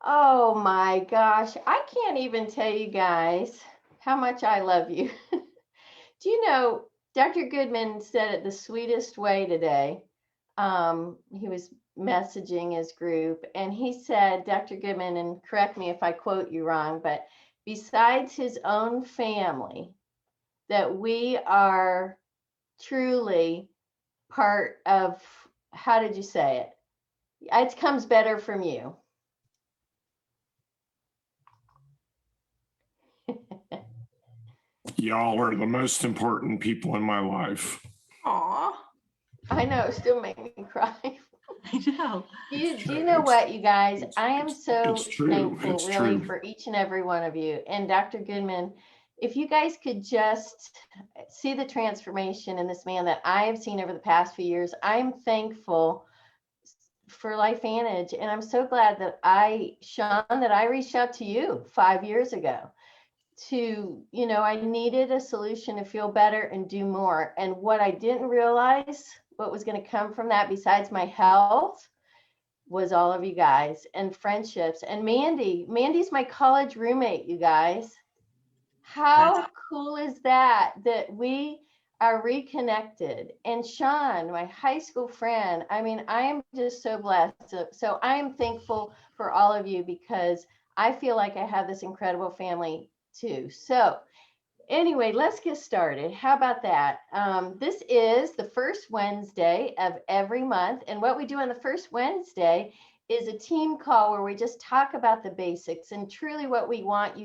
Oh my gosh, I can't even tell you guys how much I love you. Do you know, Dr. Goodman said it the sweetest way today. He was messaging his group, and he said, Dr. Goodman, and correct me if I quote you wrong, but besides his own family, that we are truly part of, how did you say it? It comes better from you. Y'all are the most important people in my life. Aw, I know, it still make me cry. I know. Do you know what, you guys? I am so It's true. thankful, It's really, true. for each and every one of you. And Dr. Goodman, if you guys could just see the transformation in this man that I have seen over the past few years, I'm thankful for LifeVantage. And I'm so glad that Sean, that I reached out to you 5 years ago I needed a solution to feel better and do more. And what I didn't realize, what was going to come from that besides my health, was all of you guys and friendships. And Mandy's my college roommate, you guys. How cool is that we are reconnected? And Sean, my high school friend, I mean, I am just so blessed. So I am thankful for all of you because I feel like I have this incredible family too. So anyway, let's get started. How about that? This is the first Wednesday of every month. And what we do on the first Wednesday is a team call where we just talk about the basics. And truly what we want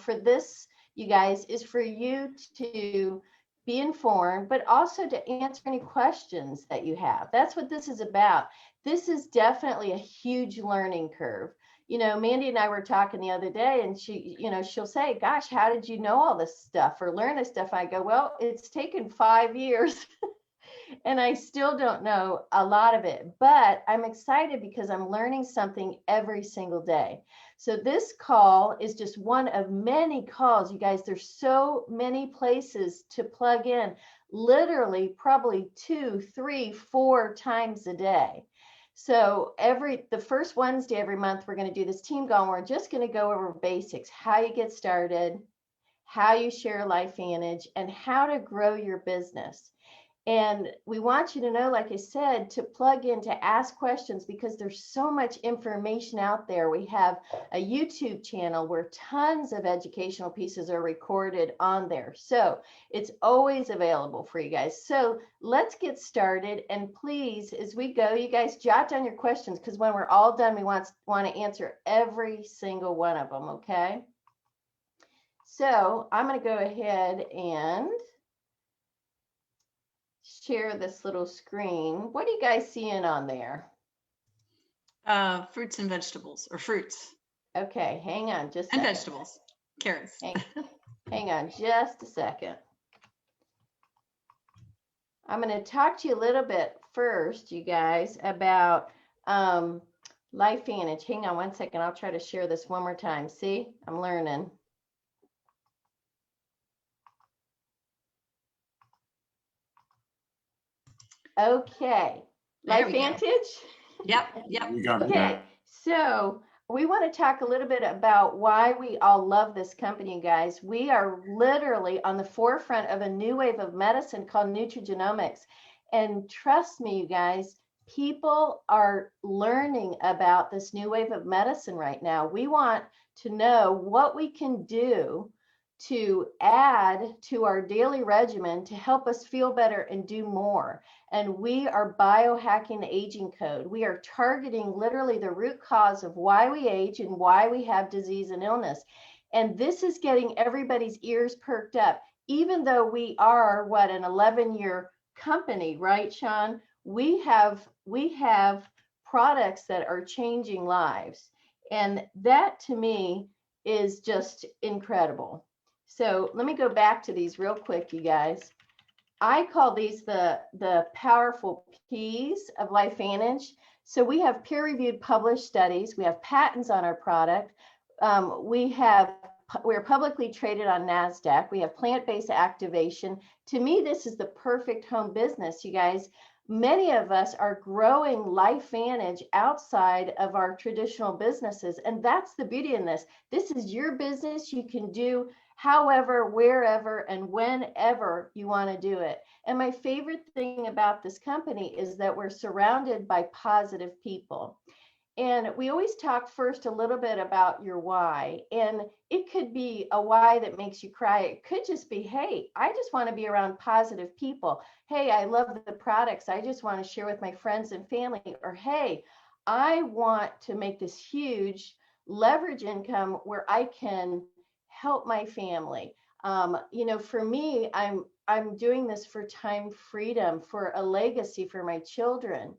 for this, you guys, is for you to be informed, but also to answer any questions that you have. That's what this is about. This is definitely a huge learning curve. Mandy and I were talking the other day, and she'll say, gosh, how did you know all this stuff or learn this stuff? I go, well, it's taken 5 years and I still don't know a lot of it, but I'm excited because I'm learning something every single day. So this call is just one of many calls, you guys. There's so many places to plug in, literally probably 2, 3, 4 times a day. So the first Wednesday every month, we're going to do this team call. And we're just going to go over basics, how you get started, how you share LifeVantage, and how to grow your business. And we want you to know, like I said, to plug in, to ask questions, because there's so much information out there. We have a YouTube channel where tons of educational pieces are recorded on there. So it's always available for you guys. So let's get started. And please, as we go, you guys jot down your questions, because when we're all done, we want to answer every single one of them, okay? So I'm going to go ahead and share this little screen. What are you guys seeing on there? Fruits and vegetables, or fruits. Okay, hang on just a and second. Vegetables, carrots. Hang on just a second. I'm going to talk to you a little bit first, you guys, about LifeVantage. Hang on one second. I'll try to share this one more time. See, I'm learning. Okay, LifeVantage. Yep. We got it. Okay, so we want to talk a little bit about why we all love this company, guys. We are literally on the forefront of a new wave of medicine called nutrigenomics. And trust me, you guys, people are learning about this new wave of medicine right now. We want to know what we can do to add to our daily regimen to help us feel better and do more. And we are biohacking the aging code. We are targeting literally the root cause of why we age and why we have disease and illness. And this is getting everybody's ears perked up, even though we are an 11-year company, right, Sean? We have products that are changing lives. And that to me is just incredible. So let me go back to these real quick, you guys. I call these the powerful P's of LifeVantage. So we have peer-reviewed published studies. We have patents on our product. We're publicly traded on NASDAQ. We have plant-based activation. To me, this is the perfect home business, you guys. many of us are growing LifeVantage outside of our traditional businesses. And that's the beauty in this. This is your business. You can do however, wherever, and whenever you want to do it. And my favorite thing about this company is that we're surrounded by positive people. And we always talk first a little bit about your why. And it could be a why that makes you cry. It could just be, hey, I just want to be around positive people. Hey, I love the products. I just want to share with my friends and family. Or, hey, I want to make this huge leverage income where I can help my family. For me, I'm doing this for time freedom, for a legacy for my children.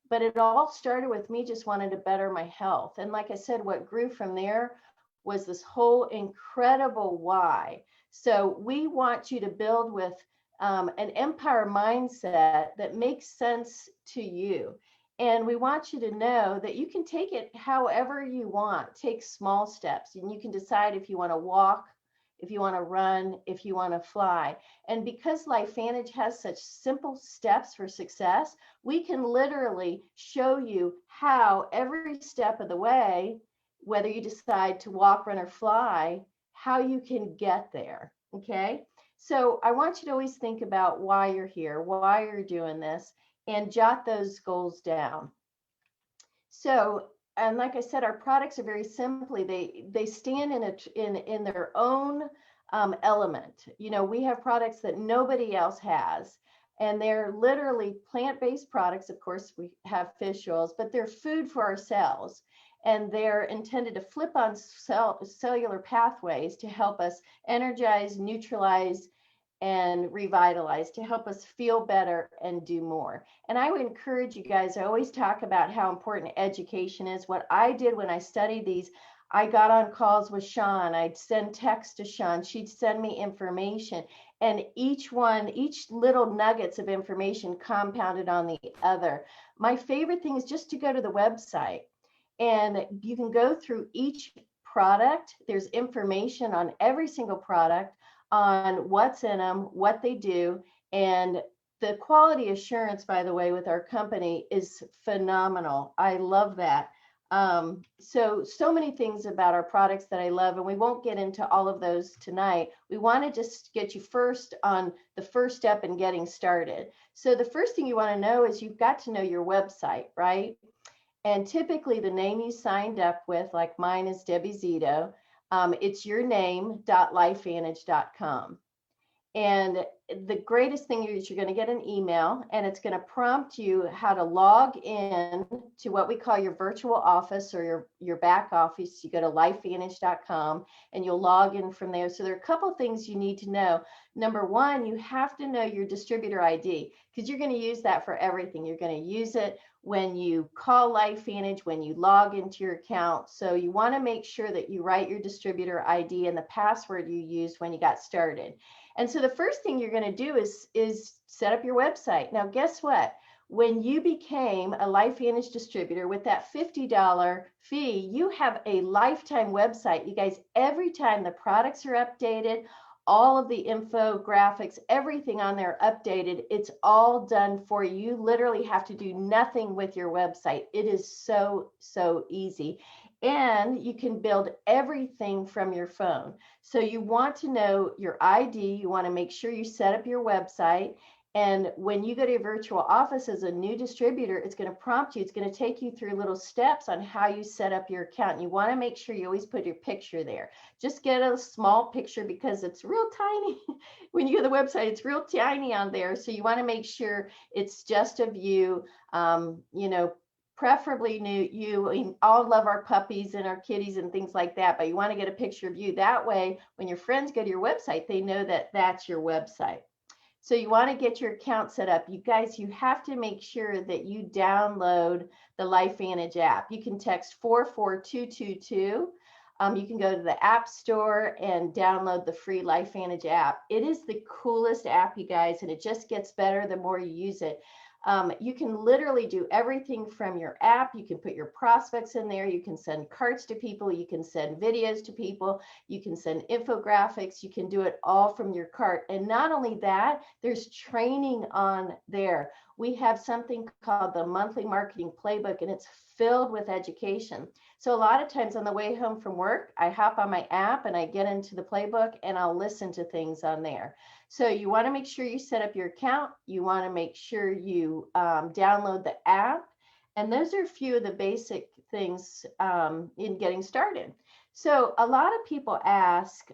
But it all started with me just wanting to better my health. And like I said, what grew from there was this whole incredible why. So we want you to build with an empire mindset that makes sense to you. And we want you to know that you can take it however you want. Take small steps, and you can decide if you want to walk, if you want to run, if you want to fly. And because LifeVantage has such simple steps for success, we can literally show you how every step of the way, whether you decide to walk, run, or fly, how you can get there. Okay. So I want you to always think about why you're here, why you're doing this, and jot those goals down. So, and like I said, our products are very simply, they stand in their own element. We have products that nobody else has, and they're literally plant-based products. Of course, we have fish oils, but they're food for our cells, and they're intended to flip on cellular pathways to help us energize, neutralize, and revitalize, to help us feel better and do more. And I would encourage you guys, I always talk about how important education is. What I did when I studied these, I got on calls with Sean. I'd send text to Sean. She'd send me information. And each little nuggets of information compounded on the other. My favorite thing is just to go to the website, and you can go through each product. There's information on every single product, on what's in them, what they do. And the quality assurance, by the way, with our company is phenomenal. I love that. So many things about our products that I love, and we won't get into all of those tonight. We want to just get you first on the first step in getting started. So the first thing you want to know is you've got to know your website, right? And typically the name you signed up with, like mine is Debbie Zito, it's your name.lifevantage.com. And the greatest thing is you're going to get an email, and it's going to prompt you how to log in to what we call your virtual office or your back office. You go to lifevantage.com and you'll log in from there. So there are a couple of things you need to know. Number one, you have to know your distributor ID, because you're going to use that for everything. You're going to use it when you call LifeVantage, when you log into your account. So you want to make sure that you write your distributor ID and the password you used when you got started. And so the first thing you're going to do is set up your website. Now, guess what? When you became a LifeVantage distributor with that $50 fee, you have a lifetime website. You guys, every time the products are updated, all of the infographics, everything on there updated, it's all done for you. You literally have to do nothing with your website. It is so, so easy. And you can build everything from your phone. So you want to know your ID. You want to make sure you set up your website. And when you go to your virtual office as a new distributor, it's going to prompt you. It's going to take you through little steps on how you set up your account. And you want to make sure you always put your picture there. Just get a small picture, because it's real tiny. When you go to the website, it's real tiny on there. So you want to make sure it's just of you, preferably new. We all love our puppies and our kitties and things like that, but you want to get a picture of you. That way, when your friends go to your website, they know that that's your website. So you want to get your account set up. You guys, you have to make sure that you download the LifeVantage app. You can text 44222. You can go to the App Store and download the free LifeVantage app. It is the coolest app, you guys, and it just gets better the more you use it. You can literally do everything from your app. You can put your prospects in there. You can send cards to people. You can send videos to people. You can send infographics. You can do it all from your cart. And not only that, there's training on there. we have something called the monthly marketing playbook, and it's filled with education. So a lot of times on the way home from work, I hop on my app and I get into the playbook and I'll listen to things on there. So you want to make sure you set up your account. You want to make sure you download the app. And those are a few of the basic things in getting started. So a lot of people ask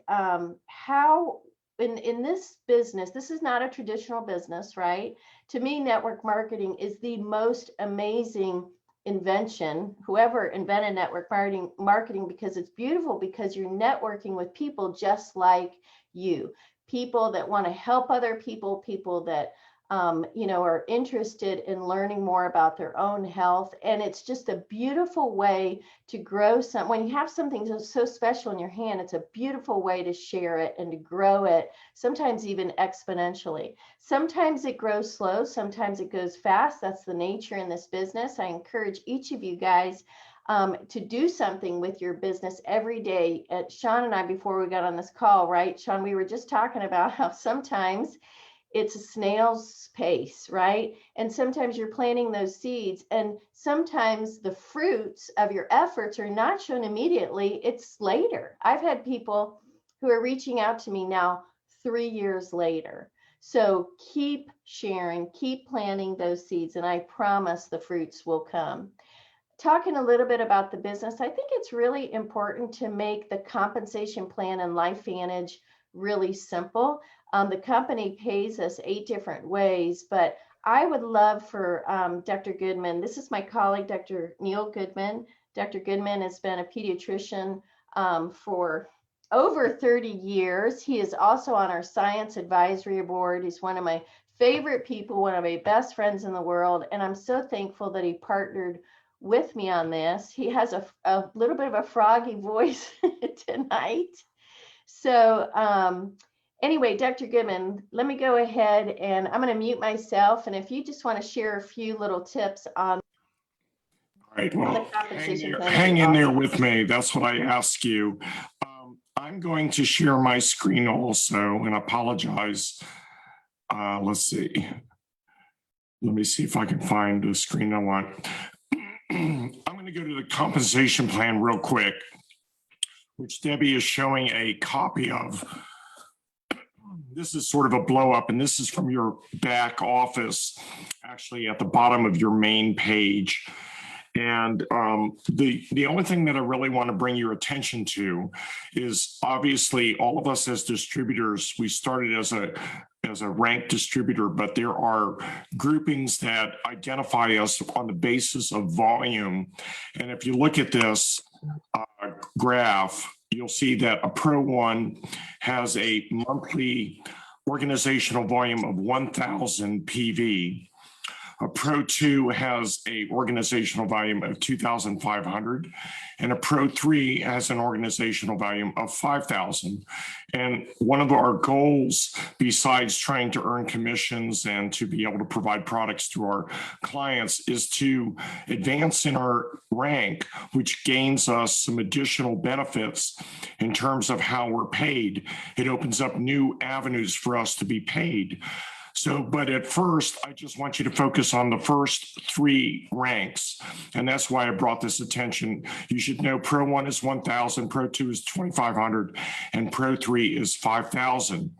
how in this business, this is not a traditional business, right? To me, network marketing is the most amazing invention, whoever invented network marketing, because it's beautiful, because you're networking with people just like you, people that want to help other people, people that are interested in learning more about their own health. And it's just a beautiful way to grow when you have something so special in your hand, it's a beautiful way to share it and to grow it, sometimes even exponentially. Sometimes it grows slow, sometimes it goes fast. That's the nature in this business. I encourage each of you guys to do something with your business every day. Sean and I, before we got on this call, right, Sean, we were just talking about how sometimes it's a snail's pace, right? And sometimes you're planting those seeds, and sometimes the fruits of your efforts are not shown immediately, it's later. I've had people who are reaching out to me now 3 years later. So keep sharing, keep planting those seeds, and I promise the fruits will come. Talking a little bit about the business, I think it's really important to make the compensation plan and LifeVantage really simple. The company pays us 8 different ways, but I would love for Dr. Goodman, this is my colleague, Dr. Neil Goodman. Dr. Goodman has been a pediatrician for over 30 years. He is also on our science advisory board. He's one of my favorite people, one of my best friends in the world, and I'm so thankful that he partnered with me on this. He has a little bit of a froggy voice tonight. So anyway, Dr. Goodman, let me go ahead and I'm going to mute myself. And if you just want to share a few little tips on All right, well, the compensation plan. hang in there with me. That's what I ask you. I'm going to share my screen also, and apologize. Let's see. Let me see if I can find the screen I want. I'm going to go to the compensation plan real quick, which Debbie is showing a copy of. This is sort of a blow up, and this is from your back office, actually at the bottom of your main page. And the only thing that I really want to bring your attention to is, obviously, all of us as distributors, we started as a ranked distributor, but there are groupings that identify us on the basis of volume. And if you look at this graph, you'll see that a Pro 1 has a monthly organizational volume of 1,000 PV. A Pro 2 has an organizational volume of 2,500, and a Pro 3 has an organizational volume of 5,000. And one of our goals, besides trying to earn commissions and to be able to provide products to our clients, is to advance in our rank, which gains us some additional benefits in terms of how we're paid. It opens up new avenues for us to be paid. So, but at first, I just want you to focus on the first 3 ranks. And that's why I brought this attention. You should know Pro 1 is 1,000, Pro 2 is 2,500, and Pro 3 is 5,000.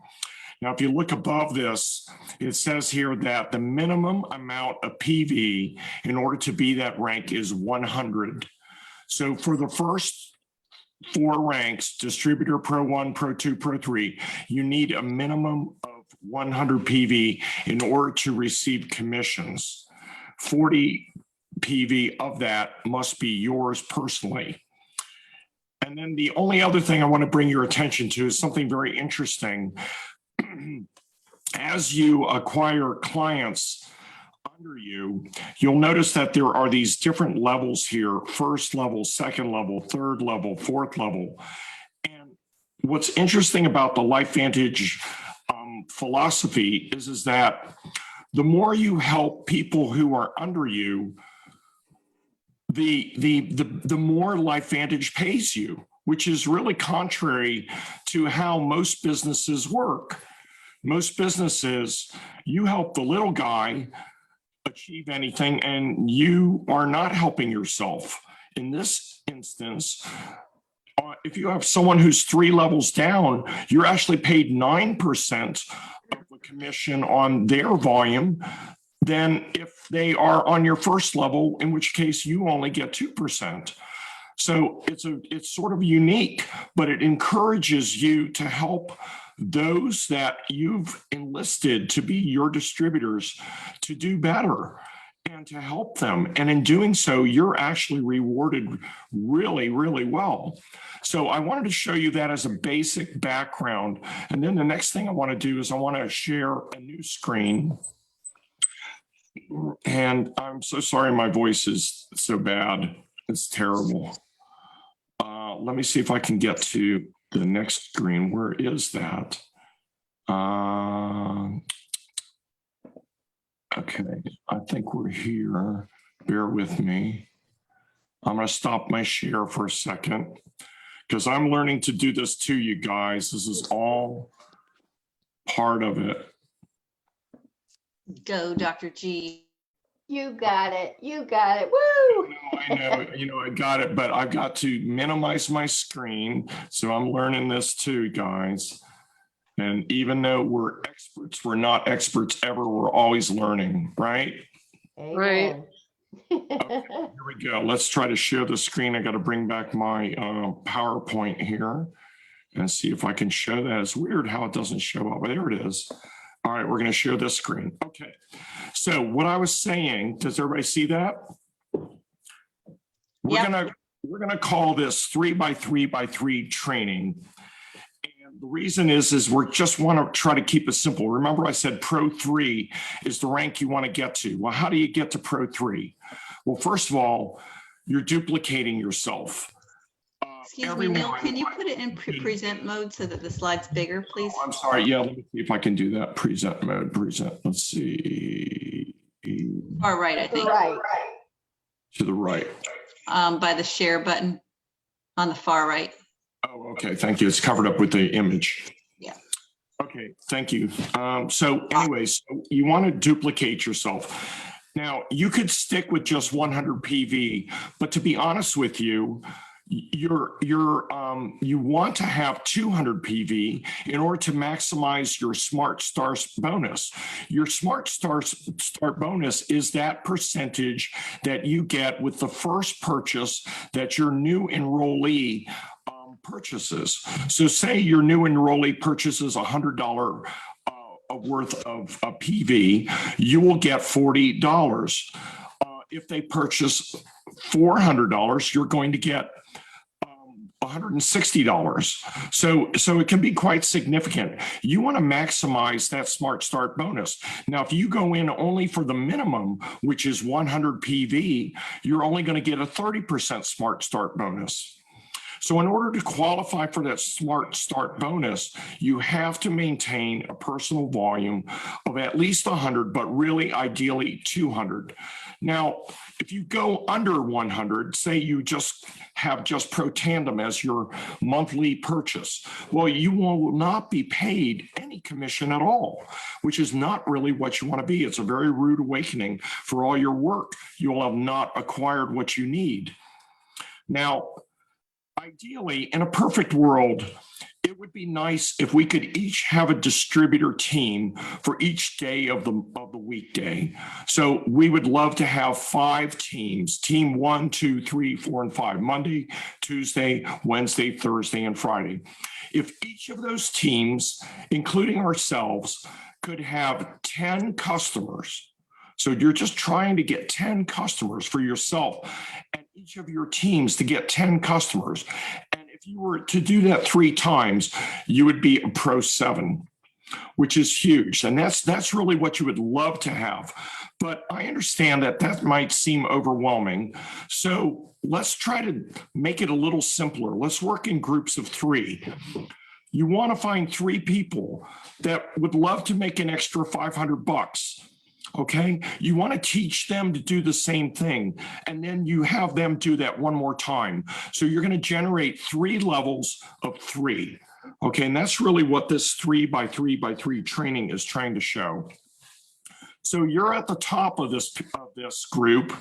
Now, if you look above this, it says here that the minimum amount of PV in order to be that rank is 100. So for the first 4 ranks, distributor, Pro 1, Pro 2, Pro 3, you need a minimum of 100 PV in order to receive commissions. 40 PV of that must be yours personally. And then the only other thing I want to bring your attention to is something very interesting. As you acquire clients under you, you'll notice that there are these different levels here: first level, second level, third level, fourth level. And what's interesting about the LifeVantage philosophy is that the more you help people who are under you, the more LifeVantage pays you, which is really contrary to how most businesses work. Most businesses, you help the little guy, achieve anything, and you are not helping yourself. In this instance, if you have someone who's 3 levels down, you're actually paid 9% of the commission on their volume than if they are on your first level, in which case you only get 2%. So it's sort of unique, but it encourages you to help those that you've enlisted to be your distributors to do better and to help them. And in doing so, you're actually rewarded really, really well. So I wanted to show you that as a basic background. And then the next thing I want to do is I want to share a new screen. And I'm so sorry my voice is so bad. It's terrible. Let me see if I can get to the next screen. Where is that? Okay, I think we're here. Bear with me. I'm going to stop my share for a second because I'm learning to do this too, you guys. This is all part of it. Go, Dr. G. You got it. You got it. Woo! I know, I got it, but I've got to minimize my screen. So I'm learning this too, guys. And even though we're experts, we're not experts ever. We're always learning, right? Right. Okay, here we go. Let's try to share the screen. I got to bring back my PowerPoint here and see if I can show that. It's weird how it doesn't show up. There it is. All right, we're going to share this screen. Okay. So what I was saying, does everybody see that? We're gonna call this 3x3x3 training. And the reason is we just want to try to keep it simple. Remember I said Pro 3 is the rank you want to get to. Well, how do you get to Pro 3? Well, first of all, you're duplicating yourself. Excuse me, Neil, can you put it in present mode so that the slide's bigger, please? Oh, I'm sorry. Yeah, let me see if I can do that. Present mode, present. Let's see. Far right, I think. Right. To the right. By the share button on the far right. Oh, okay. Thank you. It's covered up with the image. Yeah. Okay. Thank you. So anyways, you want to duplicate yourself. Now, you could stick with just 100 PV, but to be honest with you, you want to have 200 PV in order to maximize your Smart Start bonus. Your Smart Start bonus is that percentage that you get with the first purchase that your new enrollee purchases. So say your new enrollee purchases $100 worth of PV, you will get $40. If they purchase $400, you're going to get $160. So it can be quite significant. You want to maximize that Smart Start bonus. Now, if you go in only for the minimum, which is 100 PV, you're only going to get a 30% Smart Start bonus. So in order to qualify for that Smart Start bonus, you have to maintain a personal volume of at least 100, but really ideally 200. Now, if you go under 100, say you just have Pro Tandem as your monthly purchase, well, you will not be paid any commission at all, which is not really what you want to be. It's a very rude awakening for all your work. You will have not acquired what you need. Now, ideally, in a perfect world, it would be nice if we could each have a distributor team for each day of the weekday. So we would love to have 5 teams, team 1, 2, 3, 4, and 5, Monday, Tuesday, Wednesday, Thursday, and Friday. If each of those teams, including ourselves, could have 10 customers, so you're just trying to get 10 customers for yourself and each of your teams to get 10 customers. And if you were to do that 3 times, you would be a Pro 7, which is huge. And that's really what you would love to have. But I understand that might seem overwhelming. So let's try to make it a little simpler. Let's work in groups of 3. You want to find 3 people that would love to make an extra $500. Okay, you want to teach them to do the same thing, and then you have them do that one more time. So you're going to generate 3 levels of 3. Okay, and that's really what this 3x3x3 training is trying to show. So you're at the top of this group,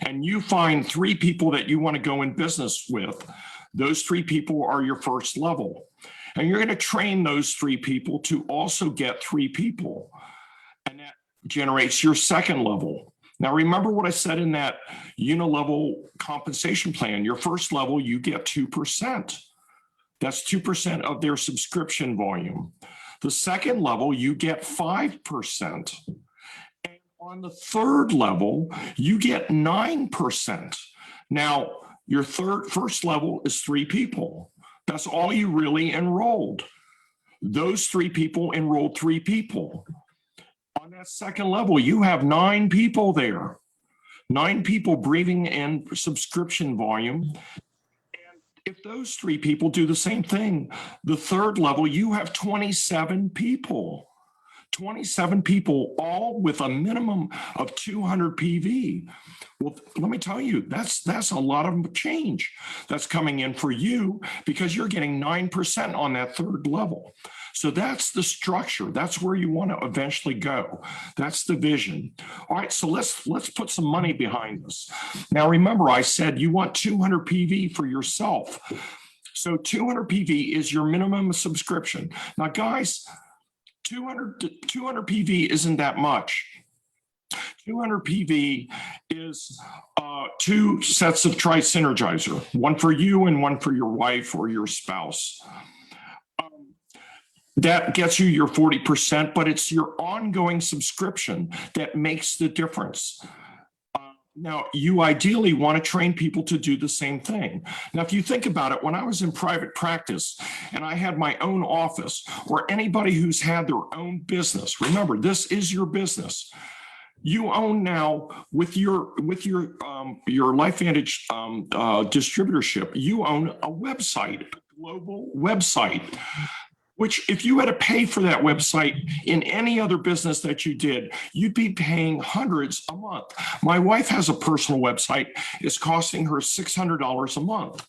and you find 3 people that you want to go in business with. Those 3 people are your first level. And you're going to train those 3 people to also get 3 people. And that generates your second level. Now, remember what I said in that unilevel compensation plan. Your first level, you get 2%. That's 2% of their subscription volume. The second level, you get 5%. And on the third level, you get 9%. Now, your first level is 3 people. That's all you really enrolled. Those 3 people enrolled 3 people. On that second level, you have 9 people there. 9 people breathing in subscription volume. And if those 3 people do the same thing, the third level, you have 27 people. 27 people, all with a minimum of 200 PV. Well, let me tell you, that's a lot of change that's coming in for you because you're getting 9% on that third level. So that's the structure. That's where you want to eventually go. That's the vision. All right, so let's put some money behind this. Now, remember, I said you want 200 PV for yourself. So 200 PV is your minimum subscription. Now, guys, 200 PV isn't that much. 200 PV is 2 sets of Tri-Synergizer, one for you and one for your wife or your spouse. That gets you your 40%, but it's your ongoing subscription that makes the difference. Now, you ideally want to train people to do the same thing. Now, if you think about it, when I was in private practice and I had my own office, or anybody who's had their own business, remember, this is your business. You own now with your LifeVantage distributorship, you own a website, a global website, which if you had to pay for that website in any other business that you did, you'd be paying hundreds a month. My wife has a personal website. It's costing her $600 a month.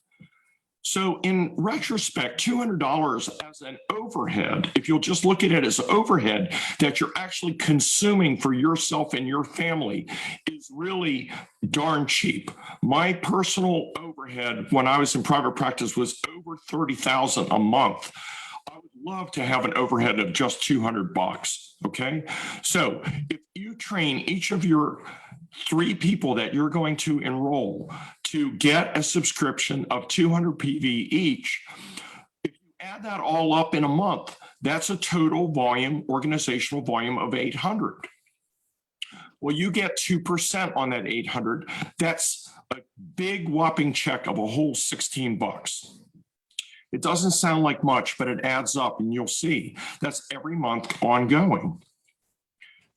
So in retrospect, $200 as an overhead, if you'll just look at it as overhead that you're actually consuming for yourself and your family, is really darn cheap. My personal overhead when I was in private practice was over $30,000 a month. I would love to have an overhead of just $200, okay? So if you train each of your 3 people that you're going to enroll to get a subscription of 200 PV each, if you add that all up in a month, that's a total volume, organizational volume of 800. Well, you get 2% on that 800. That's a big whopping check of a whole $16. It doesn't sound like much, but it adds up, and you'll see that's every month ongoing.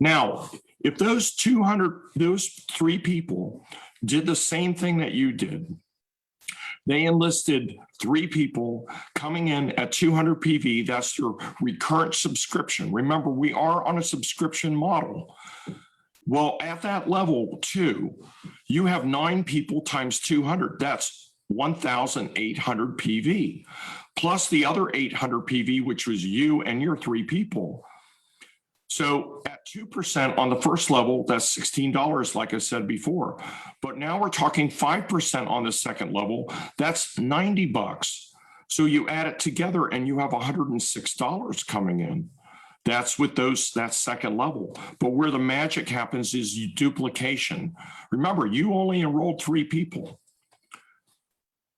Now, if those 3 people did the same thing that you did, they enlisted 3 people coming in at 200 PV, that's your recurrent subscription. Remember, we are on a subscription model. Well, at that level 2, you have 9 people times 200. That's 1,800 PV, plus the other 800 PV, which was you and your 3 people. So at 2% on the first level, that's $16, like I said before. But now we're talking 5% on the second level, that's $90. So you add it together and you have $106 coming in. That's with that second level. But where the magic happens is duplication. Remember, you only enrolled 3 people.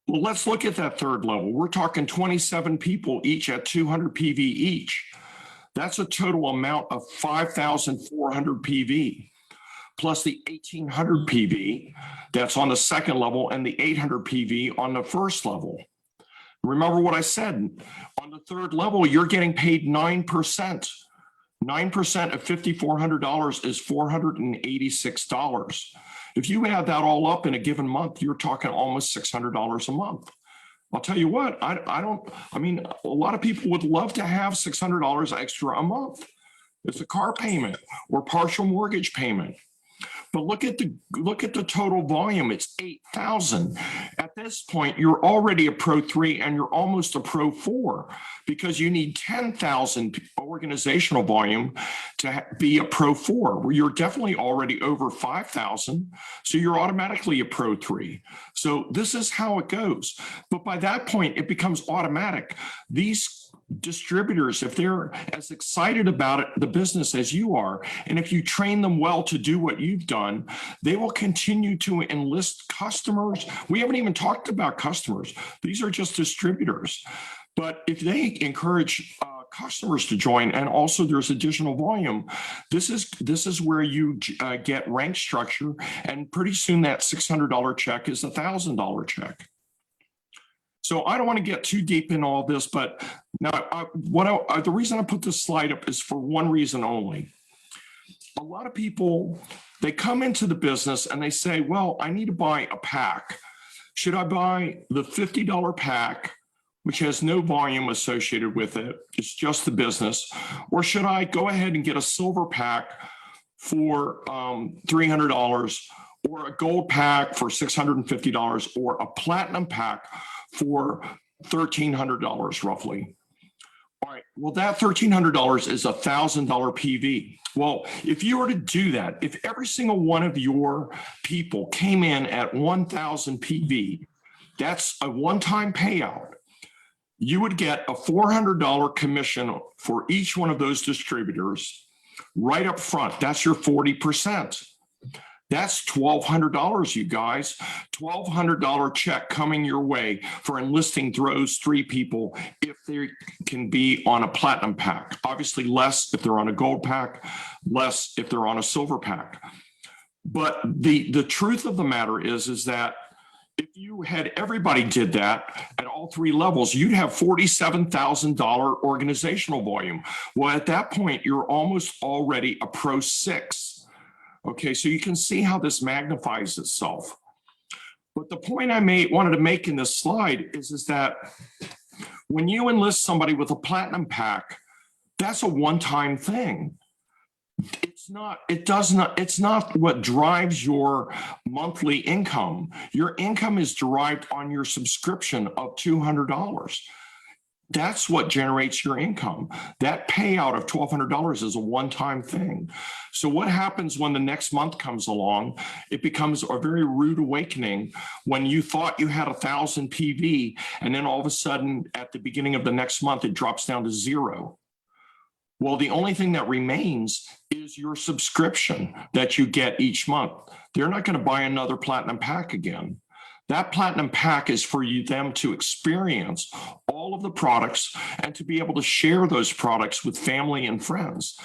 Well, let's look at that third level. We're talking 27 people each at 200 PV each. That's a total amount of 5,400 PV, plus the 1,800 PV that's on the second level and the 800 PV on the first level. Remember what I said, on the third level, you're getting paid 9%. 9% of $5,400 is $486. If you add that all up in a given month, you're talking almost $600 a month. I'll tell you what, a lot of people would love to have $600 extra a month. It's a car payment or partial mortgage payment. But look at the total volume. It's 8,000. At this point, you're already a Pro 3 and you're almost a Pro 4 because you need 10,000 organizational volume to be a Pro 4. Where you're definitely already over 5,000. So you're automatically a Pro 3. So this is how it goes. But by that point, it becomes automatic. These distributors, if they're as excited about it, the business as you are, and if you train them well to do what you've done, they will continue to enlist customers. We haven't even talked about customers. These are just distributors. But if they encourage customers to join, and also there's additional volume, this is where you get rank structure, and pretty soon that $600 check is a $1,000 check. So I don't want to get too deep in all this, but now the reason I put this slide up is for one reason only. A lot of people, they come into the business and they say, well, I need to buy a pack. Should I buy the $50 pack, which has no volume associated with it? It's just the business. Or should I go ahead and get a silver pack for $300, or a gold pack for $650, or a platinum pack for $1,300 roughly? All right, well, that $1,300 is a $1,000 PV. Well, if you were to do that, if every single one of your people came in at 1,000 PV, that's a one-time payout. You would get a $400 commission for each one of those distributors right up front. That's your 40%. That's $1,200, you guys. $1,200 check coming your way for enlisting those 3 people if they can be on a platinum pack. Obviously less if they're on a gold pack, less if they're on a silver pack. But the truth of the matter is that if you had everybody did that at all 3 levels, you'd have $47,000 organizational volume. Well, at that point, you're almost already a Pro 6. Okay, so you can see how this magnifies itself. But the point I wanted to make in this slide is that when you enlist somebody with a platinum pack, that's a one-time thing. It's not what drives your monthly income. Your income is derived on your subscription of $200. That's what generates your income. That payout of $1,200 is a one-time thing. So what happens when the next month comes along? It becomes a very rude awakening when you thought you had 1,000 PV, and then all of a sudden at the beginning of the next month, it drops down to 0. Well, the only thing that remains is your subscription that you get each month. They're not going to buy another platinum pack again. That platinum pack is for them to experience all of the products and to be able to share those products with family and friends,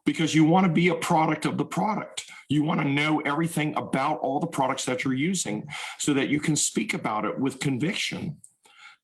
because you want to be a product of the product. You want to know everything about all the products that you're using so that you can speak about it with conviction.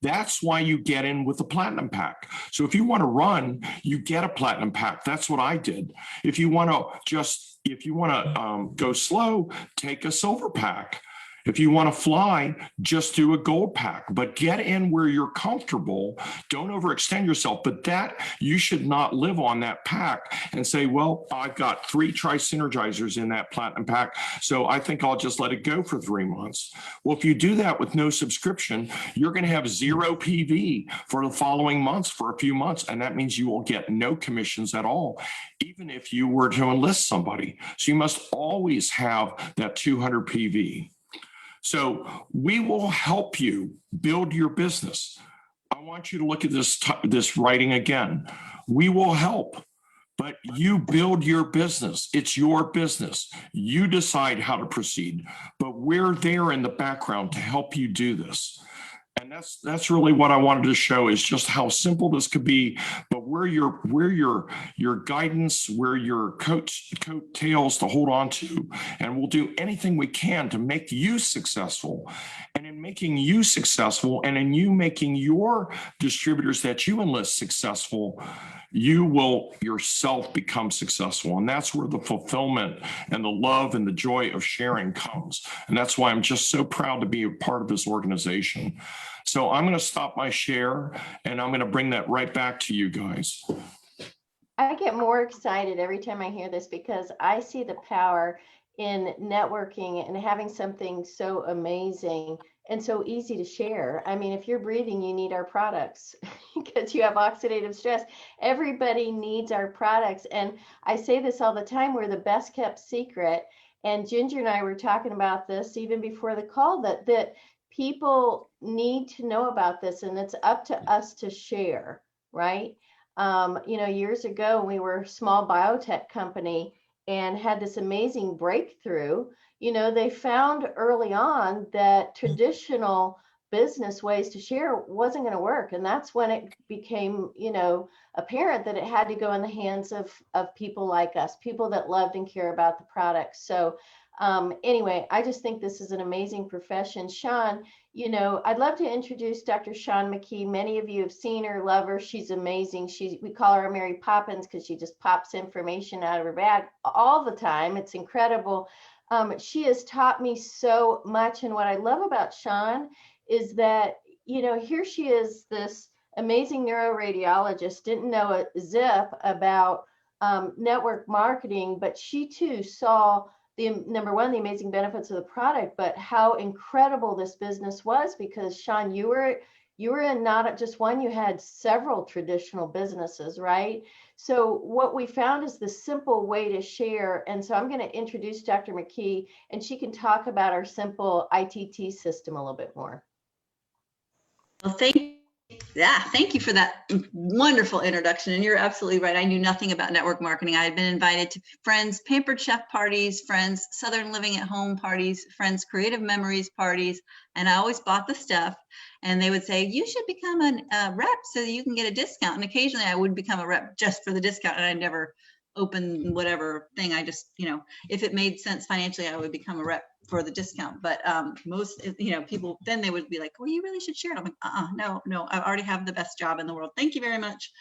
That's why you get in with the platinum pack. So if you want to run, you get a platinum pack. That's what I did. If you want to go slow, take a silver pack. If you want to fly, just do a gold pack, but get in where you're comfortable. Don't overextend yourself, but that you should not live on that pack and say, well, I've got 3 tri-synergizers in that platinum pack, so I think I'll just let it go for 3 months. Well, if you do that with no subscription, you're going to have 0 PV for the following months, for a few months, and that means you will get no commissions at all, even if you were to enlist somebody. So you must always have that 200 PV. So we will help you build your business. I want you to look at this writing again. We will help, but you build your business. It's your business. You decide how to proceed, but we're there in the background to help you do this. And that's really what I wanted to show, is just how simple this could be, but we're your guidance, we're your coattails to hold on to, and we'll do anything we can to make you successful. And in making you successful, and in you making your distributors that you enlist successful, you will yourself become successful. And that's where the fulfillment and the love and the joy of sharing comes. And that's why I'm just so proud to be a part of this organization. So I'm going to stop my share, and I'm going to bring that right back to you guys. I get more excited every time I hear this, because I see the power in networking and having something so amazing and so easy to share. I mean, if you're breathing, you need our products because you have oxidative stress. Everybody needs our products. And I say this all the time, we're the best kept secret. And Ginger and I were talking about this even before the call, that people need to know about this, and it's up to us to share, right? Years ago, we were a small biotech company and had this amazing breakthrough. They found early on that traditional business ways to share wasn't going to work. And that's when it became, apparent that it had to go in the hands of people like us, people that loved and care about the products. So anyway, I just think this is an amazing profession. Sean, I'd love to introduce Dr. Sean McKee. Many of you have seen her, love her. She's amazing. We call her Mary Poppins because she just pops information out of her bag all the time. It's incredible. She has taught me so much. And what I love about Sean is that, here she is, this amazing neuroradiologist, didn't know a zip about network marketing, but she too saw number one, the amazing benefits of the product, but how incredible this business was, because Sean, you were in not just one, you had several traditional businesses, right? So what we found is the simple way to share. And so I'm going to introduce Dr. McKee, and she can talk about our simple ITT system a little bit more. Well, thank you for that wonderful introduction. And you're absolutely right. I knew nothing about network marketing. I had been invited to friends' Pampered Chef parties, friends' Southern Living at Home parties, friends' Creative Memories parties, and I always bought the stuff. And they would say, you should become a rep so that you can get a discount. And occasionally I would become a rep just for the discount, and I never open whatever thing. I just, if it made sense financially, I would become a rep for the discount. But most, people, then they would be like, well, you really should share it. I'm like, no, I already have the best job in the world. Thank you very much.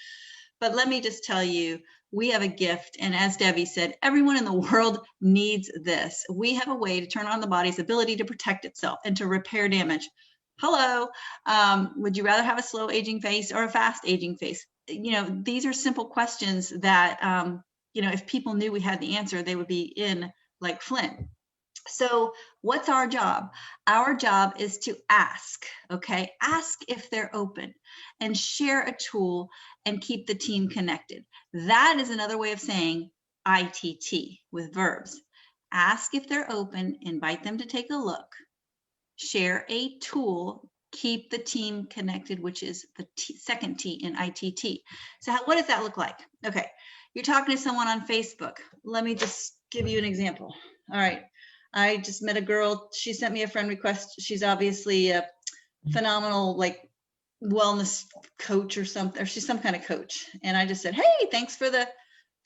But let me just tell you, we have a gift. And as Debbie said, everyone in the world needs this. We have a way to turn on the body's ability to protect itself and to repair damage. Hello. Would you rather have a slow aging face or a fast aging face? These are simple questions that, if people knew we had the answer, they would be in like Flint. So what's our job? Our job is to ask, okay? Ask if they're open and share a tool and keep the team connected. That is another way of saying ITT with verbs. Ask if they're open, invite them to take a look, share a tool, keep the team connected, which is the second T in ITT. So what does that look like? Okay, you're talking to someone on Facebook. Let me just give you an example. All right, I just met a girl. She sent me a friend request. She's obviously a phenomenal wellness coach or something, or she's some kind of coach. And I just said, hey, thanks for the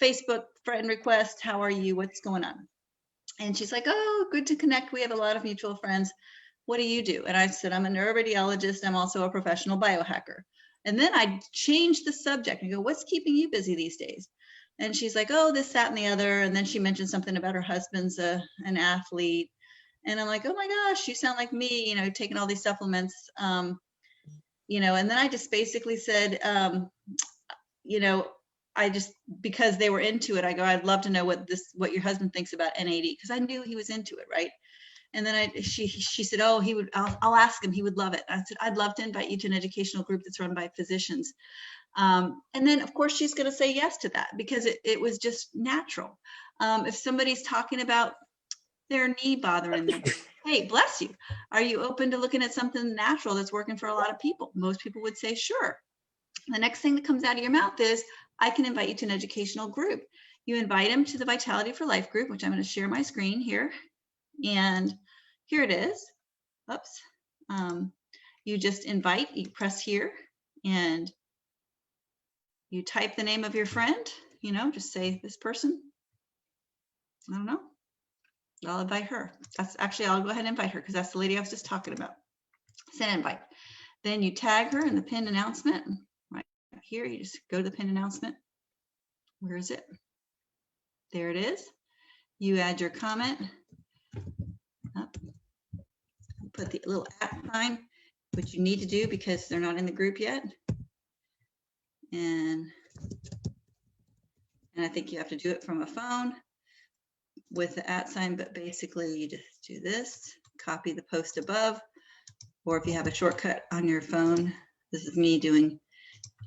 Facebook friend request. How are you? What's going on? And she's like, oh, good to connect. We have a lot of mutual friends. What do you do? And I said, I'm a neuroradiologist. I'm also a professional biohacker. And then I changed the subject and go, what's keeping you busy these days? And she's like, oh, this, that, and the other. And then she mentioned something about her husband's an athlete. And I'm like, oh my gosh, you sound like me, taking all these supplements, and then I just basically said, because they were into it, I go, I'd love to know what your husband thinks about NAD, because I knew he was into it, right? And then she said, oh, I'll ask him, he would love it. I said, I'd love to invite you to an educational group that's run by physicians. And then of course she's going to say yes to that, because it was just natural. If somebody's talking about their knee bothering them, hey, bless you, are you open to looking at something natural that's working for a lot of people? Most people would say, sure. The next thing that comes out of your mouth is, I can invite you to an educational group. You invite them to the Vitality for Life group, which I'm going to share my screen here. And here it is. Oops. You just invite, you press here, and you type the name of your friend, just say this person. I don't know. I'll invite her. I'll go ahead and invite her, because that's the lady I was just talking about. Send invite. Then you tag her in the pinned announcement. Right here, you just go to the pinned announcement. Where is it? There it is. You add your comment. Up. Put the little @ sign, which you need to do because they're not in the group yet. And I think you have to do it from a phone. with the @ but basically you just do this, copy the post above, or if you have a shortcut on your phone, this is me doing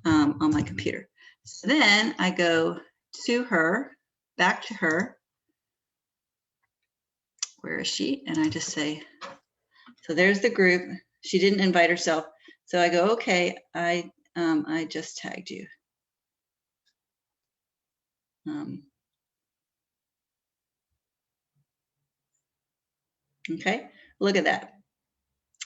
on my computer. So then I go to her, back to her. Where is she? And I just say, so there's the group. She didn't invite herself. So I go, okay, I just tagged you. Okay, look at that.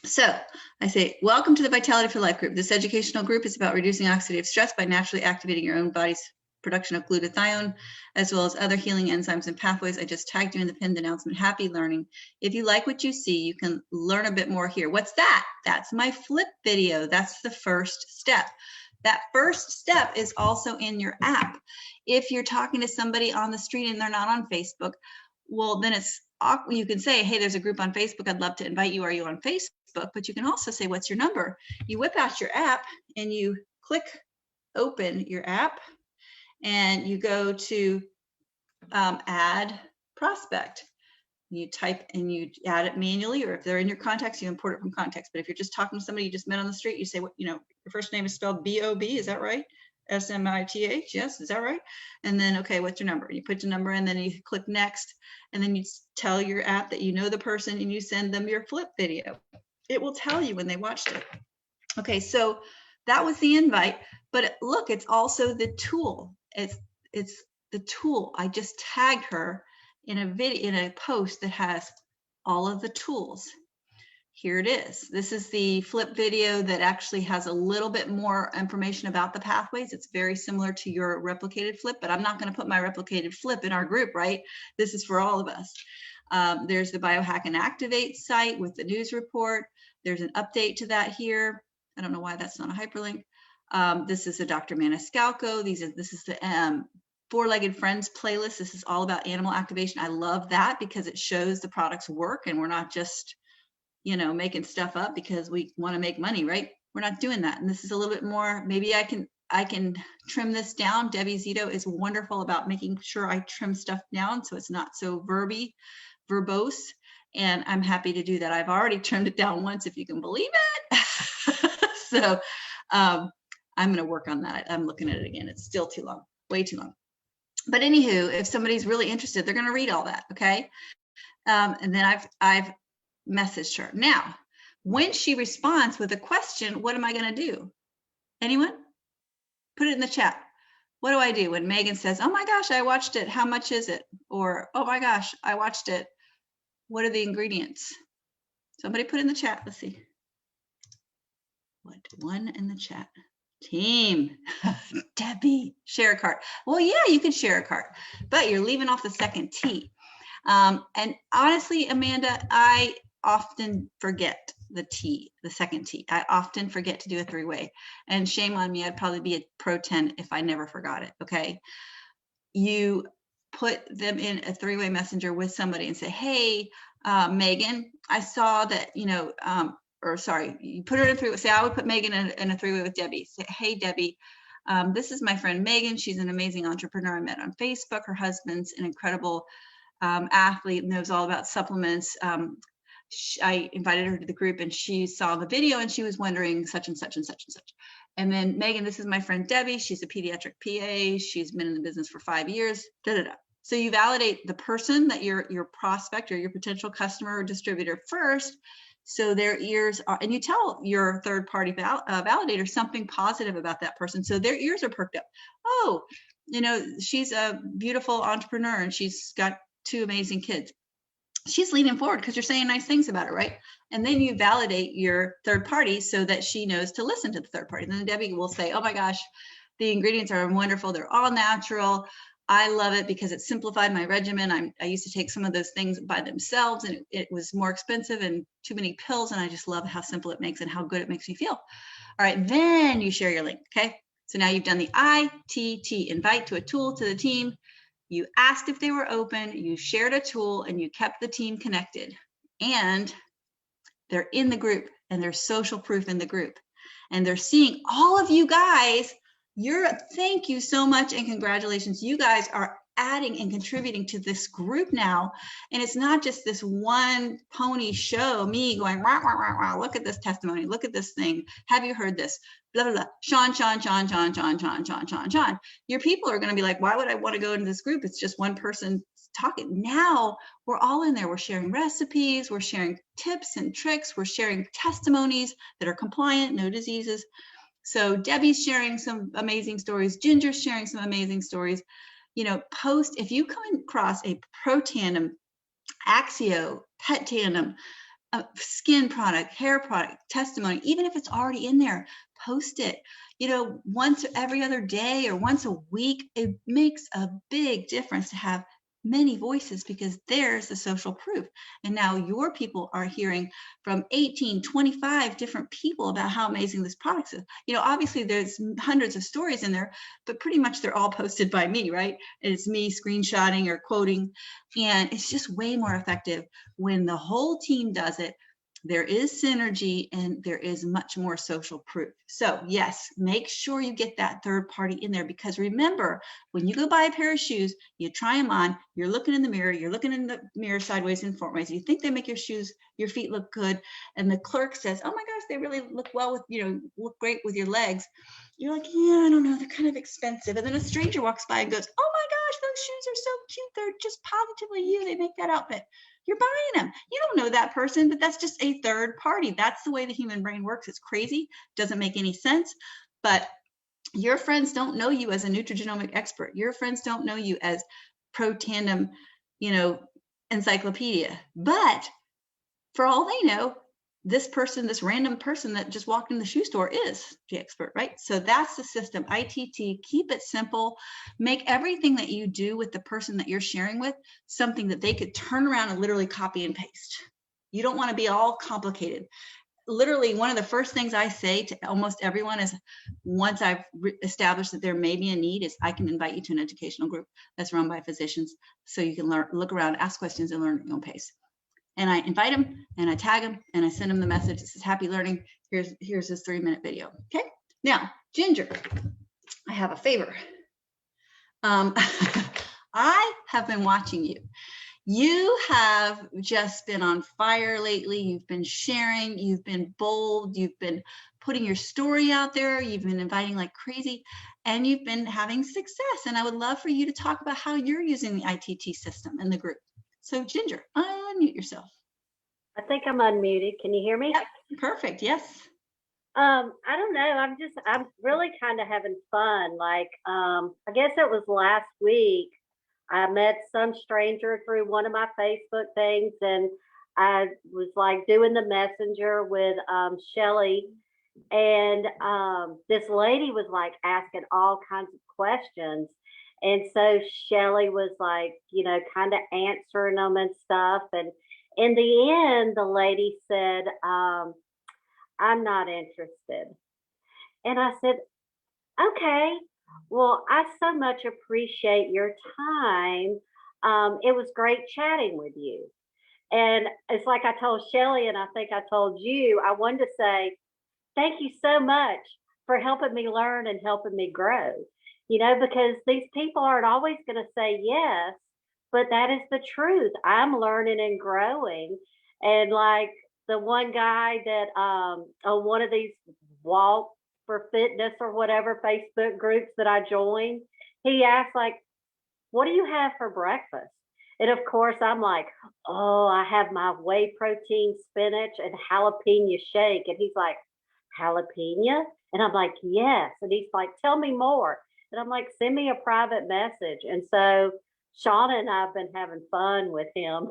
So I say, welcome to the Vitality for Life group. This educational group is about reducing oxidative stress by naturally activating your own body's production of glutathione, as well as other healing enzymes and pathways. I just tagged you in the pinned announcement. Happy learning. If you like what you see, you can learn a bit more here. What's that? That's my flip video. That's the first step. That first step is also in your app. If you're talking to somebody on the street and they're not on Facebook, well, then it's awkward. You can say, hey, there's a group on Facebook. I'd love to invite you. Are you on Facebook? But you can also say, what's your number? You whip out your app and you click open your app and you go to add prospect. You type and you add it manually, or if they're in your contacts, you import it from contacts. But if you're just talking to somebody you just met on the street, you say, what, your first name is spelled B-O-B, is that right? S-M-I-T-H, yes, is that right? And then, okay, what's your number? You put your number and then you click next, and then you tell your app that you know the person and you send them your flip video. It will tell you when they watched it. Okay, so that was the invite, but look, it's also the tool. It's the tool. I just tagged her in a video, in a post that has all of the tools. Here it is. This is the flip video that actually has a little bit more information about the pathways. It's very similar to your replicated flip, but I'm not going to put my replicated flip in our group, right? This is for all of us. There's the Biohack and Activate site with the news report. There's an update to that here. I don't know why that's not a hyperlink. This is a Dr. Maniscalco. This is the Four-Legged Friends playlist. This is all about animal activation. I love that because it shows the products work and we're not just, making stuff up because we want to make money, right? We're not doing that. And this is a little bit more, maybe I can trim this down. Debbie Zito is wonderful about making sure I trim stuff down so it's not so verbose. And I'm happy to do that. I've already trimmed it down once, if you can believe it. So I'm going to work on that. I'm looking at it again. It's still too long, way too long. But anywho, if somebody's really interested, they're going to read all that. Okay. And then I've messaged her. Now, when she responds with a question, what am I going to do? Anyone? Put it in the chat. What do I do when Megan says, oh my gosh, I watched it. How much is it? Or, oh my gosh, I watched it. What are the ingredients? Somebody put in the chat. Let's see. One in the chat. Team. Debbie, share a cart. Well, yeah, you can share a cart, but you're leaving off the second T. And honestly, Amanda, I often forget the second T. I often forget to do a three-way, and shame on me. I'd probably be a pro 10 if I never forgot it. Okay. You put them in a three-way messenger with somebody and say, hey, Megan, I saw that, or sorry, you put her in a three-way. Say, I would put Megan in a three-way with Debbie. Say, hey, Debbie, this is my friend Megan. She's an amazing entrepreneur I met on Facebook. Her husband's an incredible athlete, knows all about supplements. I invited her to the group and she saw the video and she was wondering such and such and such and such. And then Megan, this is my friend Debbie. She's a pediatric PA. She's been in the business for 5 years. So you validate the person that your prospect or your potential customer or distributor first. So their ears are, and you tell your third party validator something positive about that person. So their ears are perked up. Oh, she's a beautiful entrepreneur and she's got 2 amazing kids. She's leaning forward because you're saying nice things about her, right? And then you validate your third party so that she knows to listen to the third party. And then Debbie will say, oh my gosh, the ingredients are wonderful. They're all natural. I love it because it simplified my regimen. I used to take some of those things by themselves and it was more expensive and too many pills. And I just love how simple it makes and how good it makes me feel. All right, then you share your link, okay? So now you've done the ITT, invite to a tool to the team. You asked if they were open, you shared a tool, and you kept the team connected. And they're in the group, and there's social proof in the group. And they're seeing all of you guys. Thank you so much, and congratulations. You guys are adding and contributing to this group now. And it's not just this one pony show, me going, wah, wah, wah, wah, look at this testimony, look at this thing. Have you heard this? Blah, blah, blah. Sean. Your people are going to be like, why would I want to go into this group? It's just one person talking. Now we're all in there. We're sharing recipes. We're sharing tips and tricks. We're sharing testimonies that are compliant, no diseases. So Debbie's sharing some amazing stories. Ginger's sharing some amazing stories. You know, post, if you come across a Pro Tandem, Axio, Pet Tandem, skin product, hair product, testimony, even if it's already in there, post it. You know, once every other day or once a week, it makes a big difference to have many voices, because there's the social proof. And now your people are hearing from 18, 25 different people about how amazing this product is. You know, obviously there's hundreds of stories in there, but pretty much they're all posted by me, right? And it's me screenshotting or quoting. And it's just way more effective when the whole team does it. There is synergy and there is much more social proof. So yes, make sure you get that third party in there, because remember, when you go buy a pair of shoes, you try them on, you're looking in the mirror, you're looking in the mirror sideways and forwards, you think they make your feet look good. And the clerk says, oh my gosh, they really look well with, you know, look great with your legs. You're like, yeah, I don't know, they're kind of expensive. And then a stranger walks by and goes, oh my gosh, those shoes are so cute. They're just positively you, they make that outfit. You're buying them. You don't know that person, but that's just a third party. That's the way the human brain works. It's crazy. Doesn't make any sense. But your friends don't know you as a nutrigenomic expert. Your friends don't know you as Pro Tandem, you know, encyclopedia. But for all they know, this person, this random person that just walked in the shoe store is the expert, right? So that's the system. ITT, keep it simple. Make everything that you do with the person that you're sharing with something that they could turn around and literally copy and paste. You don't want to be all complicated. Literally, one of the first things I say to almost everyone is, once I've established that there may be a need, is I can invite you to an educational group that's run by physicians, so you can learn, look around, ask questions, and learn at your own pace. And I invite them and I tag them and I send them the message. It says, happy learning. Here's this 3-minute video. Okay. Now, Ginger, I have a favor. I have been watching you. You have just been on fire lately. You've been sharing, you've been bold, you've been putting your story out there, you've been inviting like crazy, and you've been having success. And I would love for you to talk about how you're using the ITT system in the group. So Ginger, unmute yourself. I think I'm unmuted. Can you hear me? Yep, perfect. Yes. I don't know. I'm really kind of having fun. Like, I guess it was last week. I met some stranger through one of my Facebook things, and I was like doing the messenger with Shelly, and this lady was like asking all kinds of questions. And so Shelly was like, you know, kind of answering them and stuff. And in the end, the lady said, I'm not interested. And I said, okay, well, I so much appreciate your time. It was great chatting with you. And it's like I told Shelly, and I think I told you, I wanted to say, thank you so much for helping me learn and helping me grow. You know, because these people aren't always going to say yes, but that is the truth. I'm learning and growing. And like the one guy that on one of these walk for fitness or whatever Facebook groups that I joined, he asked like, what do you have for breakfast? And of course I'm like, oh, I have my whey protein spinach and jalapeno shake. And he's like, jalapeno? And I'm like, yes. And he's like, tell me more. And I'm like, send me a private message. And so Shauna and I have been having fun with him.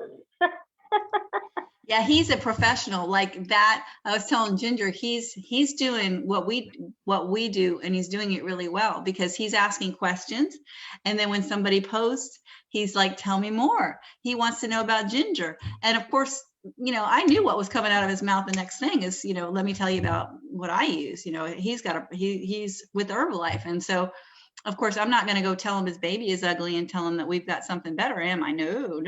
Yeah, he's a professional like that. I was telling Ginger, he's doing what we do, and he's doing it really well, because he's asking questions. And then when somebody posts, he's like, tell me more. He wants to know about Ginger. And of course, you know, I knew what was coming out of his mouth. The next thing is, you know, let me tell you about what I use. You know, he's with Herbalife. And so of course, I'm not going to go tell him his baby is ugly and tell him that we've got something better, am I? No.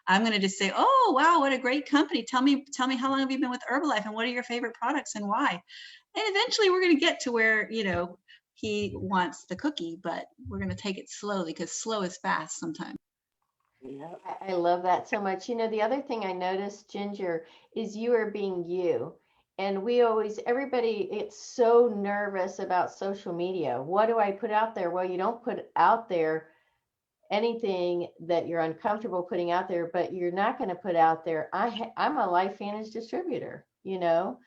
I'm going to just say, oh, wow, what a great company. Tell me how long have you been with Herbalife, and what are your favorite products and why? And eventually we're going to get to where, you know, he wants the cookie, but we're going to take it slowly because slow is fast sometimes. I love that so much. You know, the other thing I noticed, Ginger, is you are being you. And we always, everybody gets so nervous about social media. What do I put out there? Well, you don't put out there anything that you're uncomfortable putting out there, but you're not going to put out there, I'm a LifeVantage distributor, you know.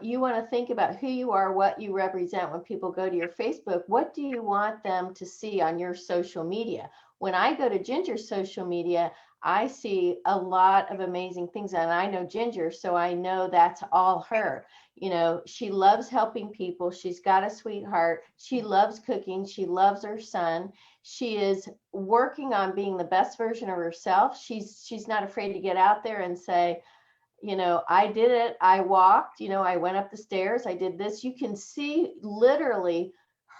You want to think about who you are, what you represent when people go to your Facebook. What do you want them to see on your social media? When I go to Ginger's social media, I see a lot of amazing things, and I know Ginger, so I know that's all her. You know, she loves helping people. She's got a sweetheart. She loves cooking. She loves her son. She is working on being the best version of herself. She's not afraid to get out there and say, you know, I did it. I walked, you know, I went up the stairs. I did this. You can see literally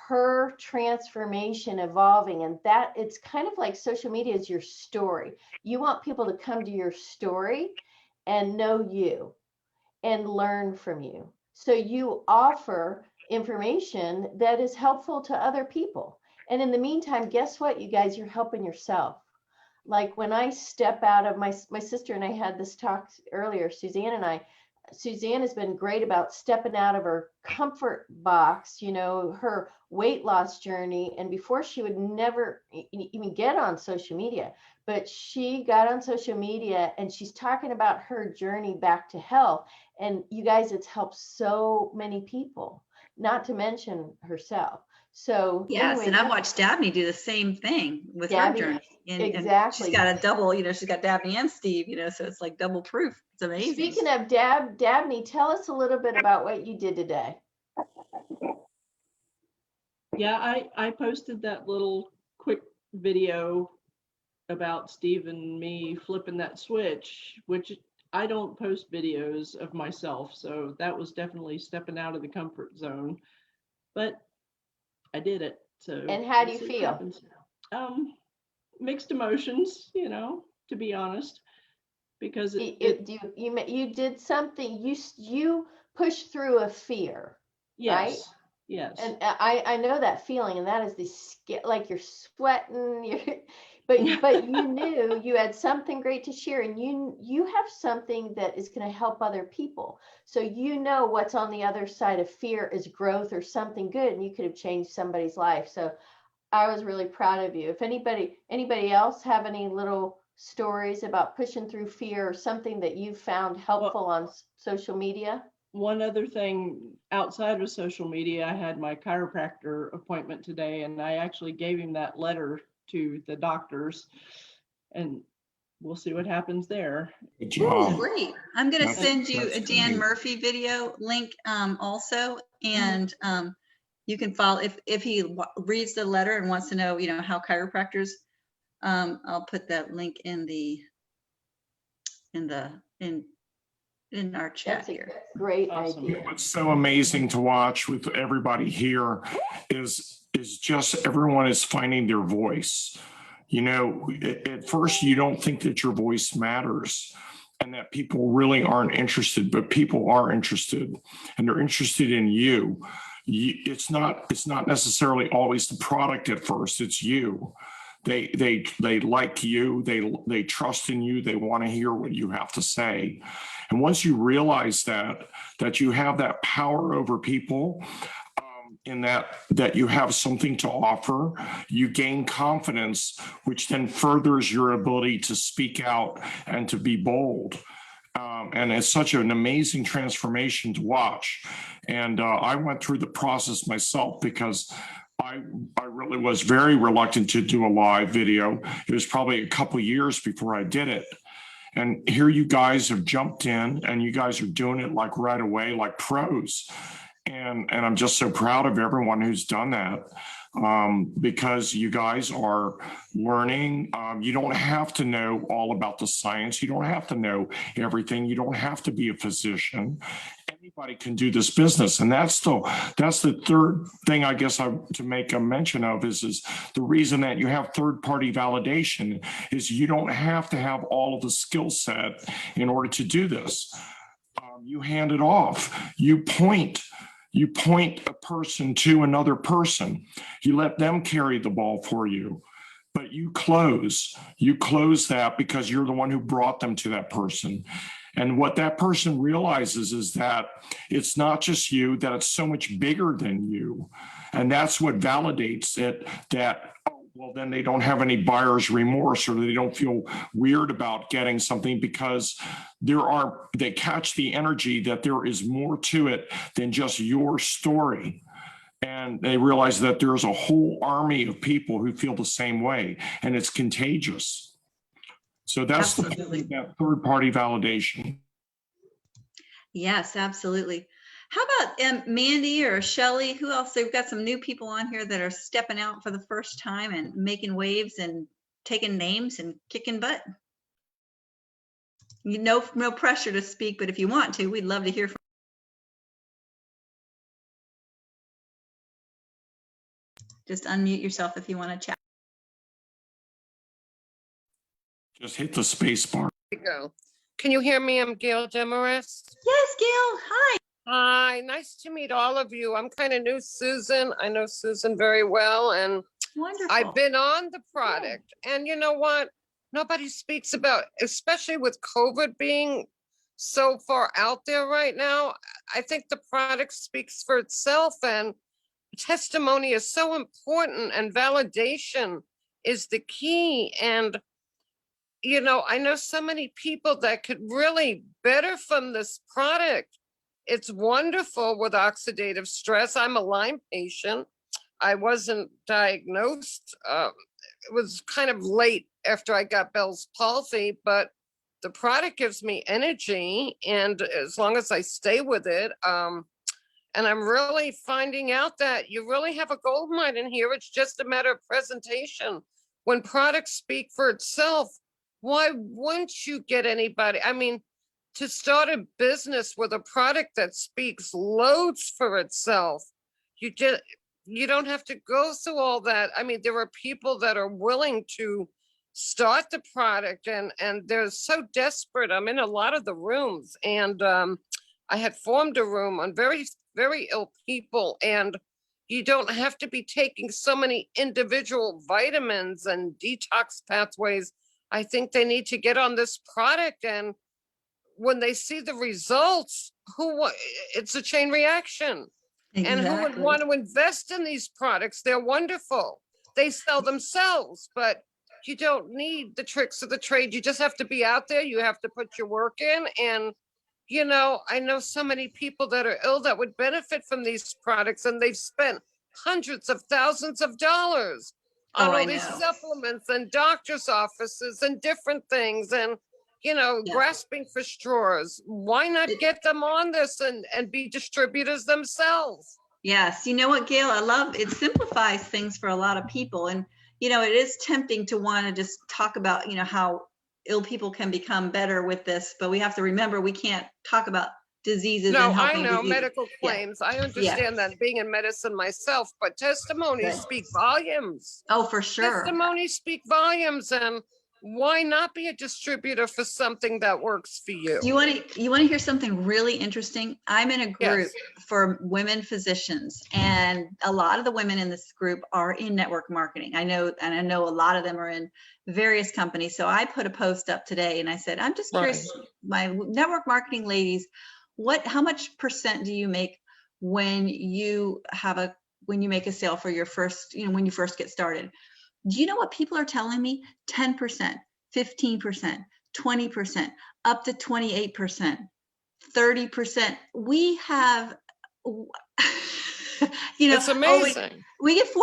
her transformation evolving, and that it's kind of like social media is your story. You want people to come to your story and know you and learn from you. So you offer information that is helpful to other people. And in the meantime, guess what, you guys, you're helping yourself. Like when I step out of my sister and I had this talk earlier, Suzanne has been great about stepping out of her comfort box, you know, her weight loss journey. And before she would never even get on social media, but she got on social media and she's talking about her journey back to health. And you guys, it's helped so many people, not to mention herself. So Yes, anyway, and I've watched Dabney do the same thing with Dabney, her journey. And exactly. she's got a double, you know, she's got Dabney and Steve, you know, so it's like double proof. It's amazing. Speaking of Dabney, tell us a little bit about what you did today. Yeah, I posted that little quick video about Steve and me flipping that switch, which I don't post videos of myself. So that was definitely stepping out of the comfort zone, but I did it. So. And how do you we'll see feel? what happens. Mixed emotions, you know, to be honest, because you did something, you pushed through a fear. yes, right? Yes. And I know that feeling, and that is like you're sweating, but you knew you had something great to share, and you have something that is going to help other people. So you know what's on the other side of fear is growth or something good, and you could have changed somebody's life. So I was really proud of you. If anybody else have any little stories about pushing through fear or something that you found helpful on social media? One other thing outside of social media, I had my chiropractor appointment today, and I actually gave him that letter to the doctors, and we'll see what happens there. Good job. Great. I'm going to That's- send you a that's Dan great. Murphy video link also, and you can follow if he reads the letter and wants to know, you know, how chiropractors. I'll put that link in our chat That's a here. great Awesome. idea. What's so amazing to watch with everybody here is just everyone is finding their voice. You know, at first you don't think that your voice matters and that people really aren't interested, but people are interested, and they're interested in you. It's not necessarily always the product at first, it's you. They like you, they trust in you, they want to hear what you have to say. And once you realize that you have that power over people, in that you have something to offer, you gain confidence, which then furthers your ability to speak out and to be bold. And it's such an amazing transformation to watch. And I went through the process myself because I really was very reluctant to do a live video. It was probably a couple of years before I did it. And here you guys have jumped in and you guys are doing it like right away, like pros. And I'm just so proud of everyone who's done that, because you guys are learning. You don't have to know all about the science. You don't have to know everything. You don't have to be a physician. Anybody can do this business. And that's the third thing I guess to make a mention of is the reason that you have third-party validation is you don't have to have all of the skill set in order to do this. You hand it off. You point. You point a person to another person. You let them carry the ball for you, but you close that because you're the one who brought them to that person. And what that person realizes is that it's not just you, that it's so much bigger than you. And that's what validates it, that, oh, well, then they don't have any buyer's remorse, or they don't feel weird about getting something, because they catch the energy that there is more to it than just your story. And they realize that there's a whole army of people who feel the same way, and it's contagious. So that's Absolutely. the point of that third-party validation. Yes, absolutely. How about Mandy or Shelly? Who else? We've got some new people on here that are stepping out for the first time and making waves and taking names and kicking butt. You know, no pressure to speak, but if you want to, we'd love to hear from. Just unmute yourself if you want to chat. Just hit the space bar. There you go. Can you hear me? I'm Gail Demarest. Yes, Gail. Hi. Hi, nice to meet all of you. I'm kind of new, Susan. I know Susan very well, and Wonderful. I've been on the product. And you know what? Nobody speaks about, especially with COVID being so far out there right now. I think the product speaks for itself, and testimony is so important, and validation is the key. And you know, I know so many people that could really better from this product. It's wonderful with oxidative stress. I'm a Lyme patient. I wasn't diagnosed. It was kind of late after I got Bell's palsy, but the product gives me energy, and as long as I stay with it, and I'm really finding out that you really have a gold mine in here. It's just a matter of presentation. When products speak for itself, why wouldn't you get anybody? I mean, to start a business with a product that speaks loads for itself, you don't have to go through all that. I mean, there are people that are willing to start the product, and they're so desperate. I'm in a lot of the rooms, and I had formed a room on very, very ill people, and you don't have to be taking so many individual vitamins and detox pathways. I think they need to get on this product, and when they see the results, it's a chain reaction. And who would want to invest in these products? They're wonderful. They sell themselves, but you don't need the tricks of the trade. You just have to be out there. You have to put your work in. And, you know, I know so many people that are ill that would benefit from these products, and they've spent hundreds of thousands of dollars on all these supplements and doctor's offices and different things, and you know, grasping for straws. Why not get them on this and be distributors themselves? Yes, you know what, Gail, I love it. Simplifies things for a lot of people, and you know, it is tempting to want to just talk about, you know, how ill people can become better with this, but we have to remember we can't talk about diseases. No, and helping I know diseases. medical claims. I understand that, being in medicine myself, but testimonies speak volumes. Oh, for sure. Testimonies speak volumes, and why not be a distributor for something that works for you? You want to hear something really interesting? I'm in a group for women physicians, and a lot of the women in this group are in network marketing. I know, and I know a lot of them are in various companies. So I put a post up today, and I said, I'm just curious, my network marketing ladies, how much percent do you make when you make a sale for your first, you know, when you first get started? Do you know what people are telling me? 10%, 15%, 20%, up to 28%, 30%. We have, you know, it's amazing. We get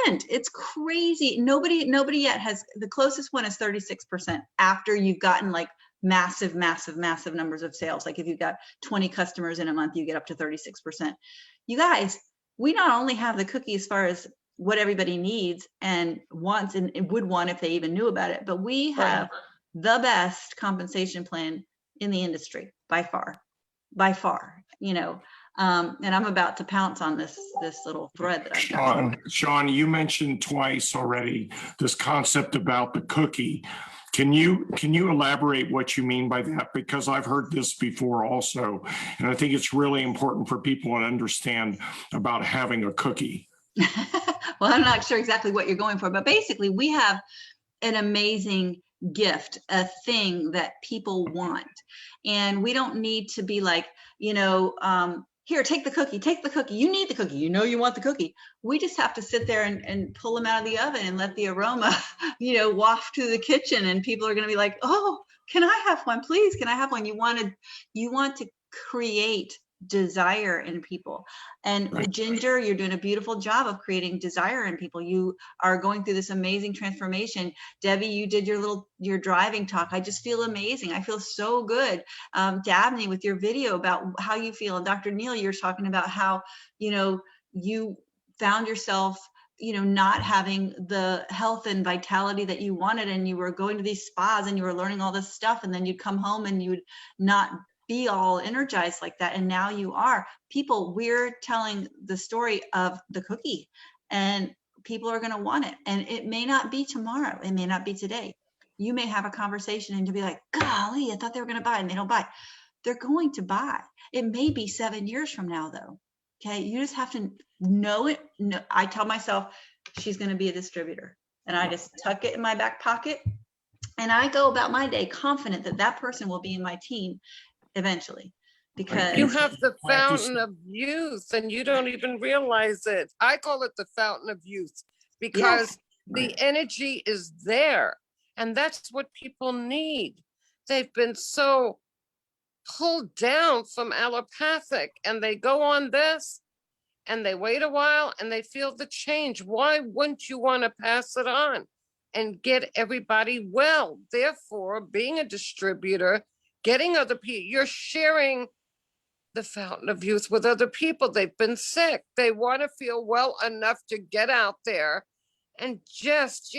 40%. It's crazy. Nobody yet has, the closest one is 36% after you've gotten like massive numbers of sales. Like if you've got 20 customers in a month, you get up to 36%. You guys, we not only have the cookie as far as what everybody needs and wants and would want if they even knew about it, but we have the best compensation plan in the industry by far, you know. And I'm about to pounce on this little thread that I've got. Sean, you mentioned twice already this concept about the cookie. Can you elaborate what you mean by that? Because I've heard this before also, and I think it's really important for people to understand about having a cookie. Well, I'm not sure exactly what you're going for, but basically we have an amazing gift, a thing that people want. And we don't need to be like, here, take the cookie, take the cookie. You need the cookie. You know you want the cookie. We just have to sit there and pull them out of the oven and let the aroma, waft to the kitchen. And people are going to be like, oh, can I have one? Please, can I have one? You want to create desire in people. And Right. Ginger, you're doing a beautiful job of creating desire in people. You are going through this amazing transformation. Debbie, you did your driving talk. I just feel amazing. I feel so good. Dabney, with your video about how you feel. And Dr. Neal, you're talking about how, you found yourself not having the health and vitality that you wanted, and you were going to these spas and you were learning all this stuff, and then you'd come home and you'd not be all energized like that. And now you are. People, we're telling the story of the cookie, and people are going to want it. And it may not be tomorrow. It may not be today. You may have a conversation and you'll be like, golly, I thought they were going to buy, and they don't buy. They're going to buy. It may be 7 years from now though. Okay. You just have to know it. No, I tell myself she's going to be a distributor, and I just tuck it in my back pocket, and I go about my day confident that that person will be in my team eventually, because You have the Plant this- fountain of youth and you don't even realize it. I call it the fountain of youth because the energy is there. And that's what people need. They've been so pulled down from allopathic, and they go on this and they wait a while and they feel the change. Why wouldn't you want to pass it on and get everybody well? Therefore, being a distributor, getting other people, you're sharing the fountain of youth with other people. They've been sick. They want to feel well enough to get out there and just,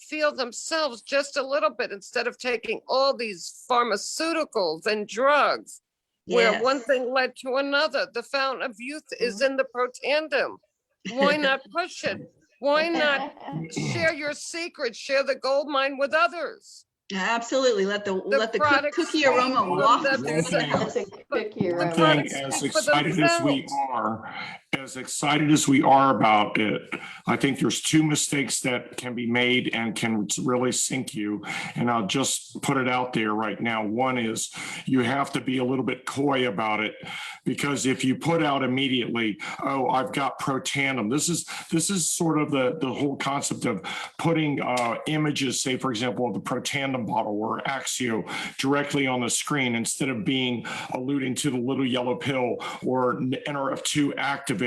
feel themselves just a little bit instead of taking all these pharmaceuticals and drugs where one Yes. thing led to another. The fountain of youth is in the protandem. Why not push it? Why not share your secrets, share the gold mine with others? Absolutely. Let the products cookie speak aroma for waft them. through There's the a- house. That's a cookie One aroma. thing, products as speak for excited as we themselves. are about it, I think there's two mistakes that can be made and can really sink you. And I'll just put it out there right now. One is you have to be a little bit coy about it, because if you put out immediately, oh, I've got Protandim. This is sort of the whole concept of putting images, say, for example, of the Protandim bottle or Axio directly on the screen instead of being alluding to the little yellow pill or NRF2 activator.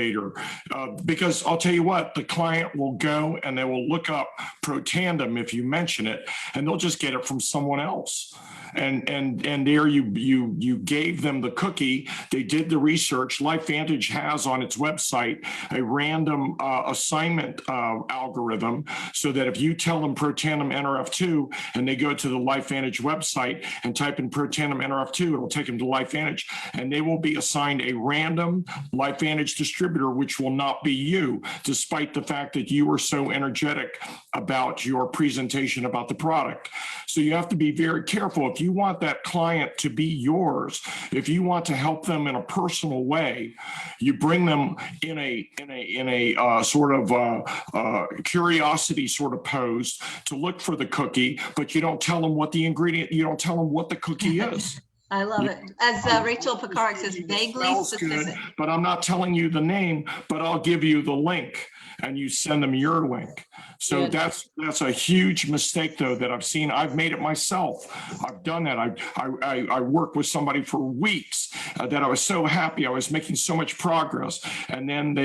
Because I'll tell you what, the client will go and they will look up Protandim if you mention it, and they'll just get it from someone else. And there you gave them the cookie. They did the research. LifeVantage has on its website a random assignment algorithm, so that if you tell them Protandim NRF2 and they go to the LifeVantage website and type in Protandim NRF2, it'll take them to LifeVantage, and they will be assigned a random LifeVantage distributor, which will not be you, despite the fact that you were so energetic about your presentation about the product. So you have to be very careful. If you want that client to be yours, if you want to help them in a personal way, you bring them in a sort of curiosity sort of pose to look for the cookie, but you don't tell them what the ingredient, you don't tell them what the cookie is. I love it. As Rachel Picard says, It vaguely smells good, specific. but I'm not telling you the name, but I'll give you the link and you send them your link. So Yeah. that's a huge mistake though that I've seen. I've made it myself. I've done that. I worked with somebody for weeks that I was so happy. I was making so much progress. And then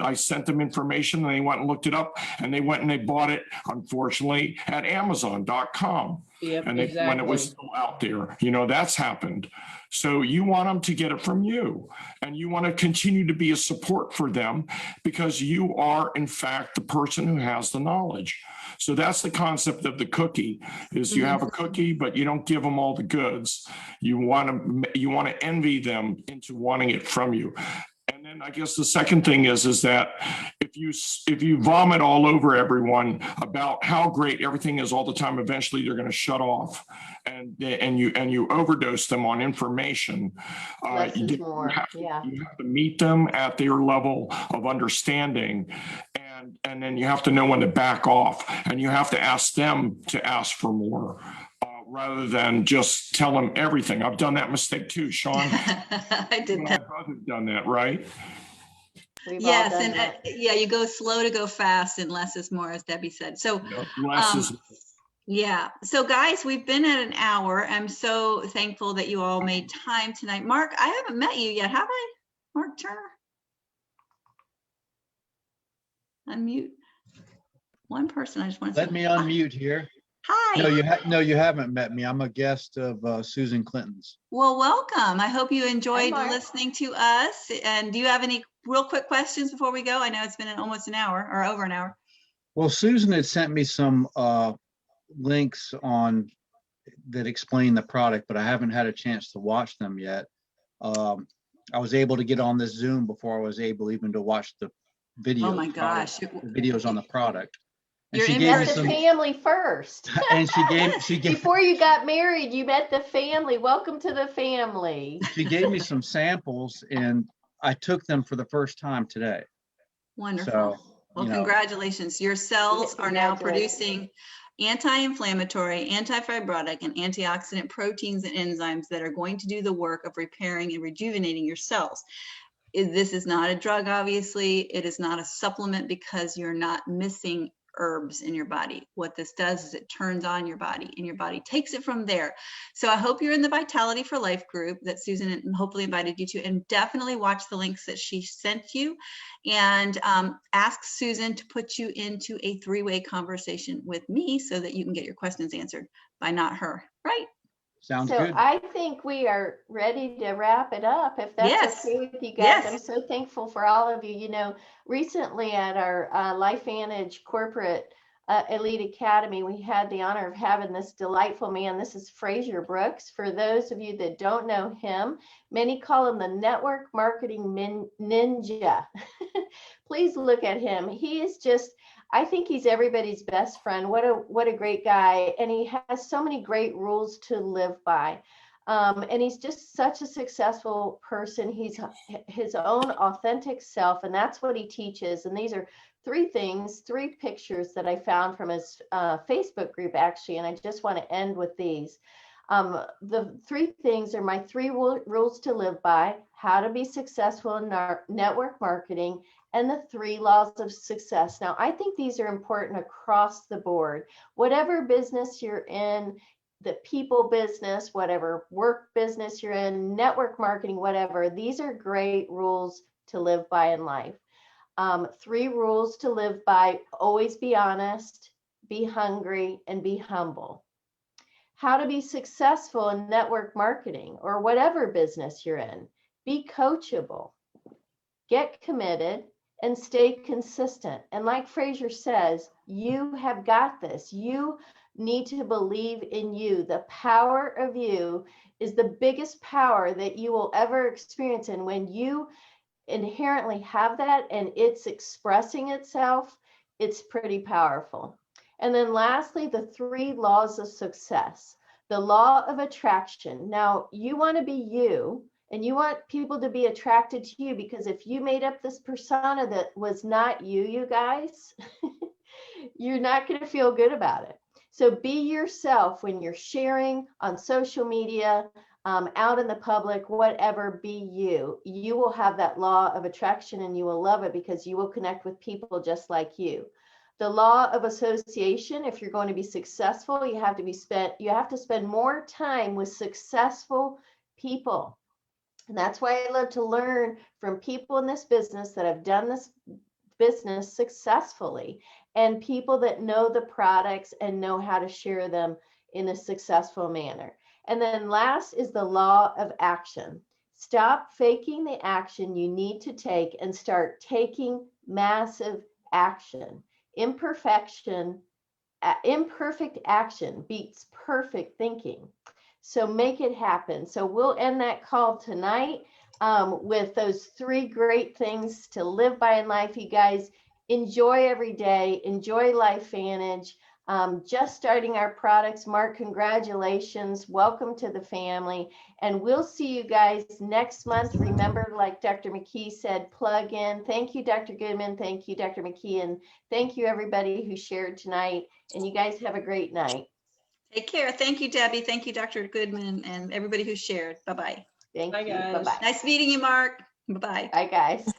I sent them information and they went and looked it up, and they went and they bought it, unfortunately, at Amazon.com. Yep, And when it was still out there, that's happened. So you want them to get it from you, and you want to continue to be a support for them, because you are in fact the person who has the knowledge. So that's the concept of the cookie, is you have a cookie, but you don't give them all the goods. You want to envy them into wanting it from you. And then I guess the second thing is that if you vomit all over everyone about how great everything is all the time, eventually they're going to shut off, and you overdose them on information. Less is You more. have Yeah. you have to meet them at their level of understanding, and then you have to know when to back off, and you have to ask them to ask for more. Rather than just tell them everything. I've done that mistake too, Sean. I did You and that. I both have done that, right? We've all Yes, done and that. yeah, you go slow to go fast and less is more, as Debbie said. So, Less is yeah. So guys, we've been at an hour. I'm so thankful that you all made time tonight. Mark, I haven't met you yet, have I? Mark Turner? Unmute. One person, I just want to say. Let me unmute here. Hi. No, you haven't met me. I'm a guest of Susan Clinton's. Well, welcome. I hope you enjoyed Mark. listening to us. And do you have any real quick questions before we go? I know it's been almost an hour or over an hour. Well, Susan had sent me some links on that explain the product, but I haven't had a chance to watch them yet. I was able to get on this Zoom before I was able even to watch the videos. Oh my gosh. the videos on the product. And You're she in gave Met me the some, family first. and she gave Before you got married, you met the family. Welcome to the family. she gave me some samples, and I took them for the first time today. Wonderful. So, Well, you know. congratulations. Your cells are now Congratulations. producing anti-inflammatory, anti-fibrotic, and antioxidant proteins and enzymes that are going to do the work of repairing and rejuvenating your cells. This is not a drug, obviously. It is not a supplement because you're not missing herbs in your body. What this does is it turns on your body and your body takes it from there. So I hope you're in the Vitality for Life group that Susan hopefully invited you to, and definitely watch the links that she sent you, and ask Susan to put you into a three-way conversation with me so that you can get your questions answered by not her, right? Sounds So good. I think we are ready to wrap it up. If that's Yes. okay with you guys, Yes. I'm so thankful for all of you. You know, recently at our LifeVantage Corporate Elite Academy, we had the honor of having this delightful man. This is Fraser Brooks. For those of you that don't know him, many call him the network marketing ninja. Please look at him. He is just, I think he's everybody's best friend. What a great guy. And he has so many great rules to live by. And he's just such a successful person. He's his own authentic self, and that's what he teaches. And these are three pictures that I found from his Facebook group, actually. And I just want to end with these. The three things are my three rules to live by: how to be successful in our network marketing, and the three laws of success. Now, I think these are important across the board. Whatever business you're in, the people business, whatever work business you're in, network marketing, whatever, these are great rules to live by in life. Three rules to live by: always be honest, be hungry, and be humble. How to be successful in network marketing or whatever business you're in: be coachable, get committed, and stay consistent. And like Fraser says, you have got this. You need to believe in you. The power of you is the biggest power that you will ever experience. And when you inherently have that and it's expressing itself, it's pretty powerful. And then lastly, the three laws of success. The law of attraction. Now, you want to be you, and you want people to be attracted to you, because if you made up this persona that was not you, you guys, you're not going to feel good about it. So be yourself when you're sharing on social media, out in the public, whatever, be you. You will have that law of attraction and you will love it because you will connect with people just like you. The law of association: if you're going to be successful, you have to spend more time with successful people. And that's why I love to learn from people in this business that have done this business successfully, and people that know the products and know how to share them in a successful manner. And then last is the law of action. Stop faking the action you need to take and start taking massive action. Imperfect action beats perfect thinking. So make it happen. So we'll end that call tonight. with those 3 great things to live by in life. You guys enjoy every day, enjoy LifeVantage. Just starting our products. Mark, congratulations. Welcome to the family. And we'll see you guys next month. Remember, like Dr. McKee said, plug in. Thank you, Dr. Goodman. Thank you, Dr. McKee. And thank you, everybody who shared tonight. And you guys have a great night. Take care. Thank you, Debbie. Thank you, Dr. Goodman, and everybody who shared. Bye-bye. Thank Bye, you. guys. Bye-bye. Nice meeting you, Mark. Bye-bye. Bye, guys.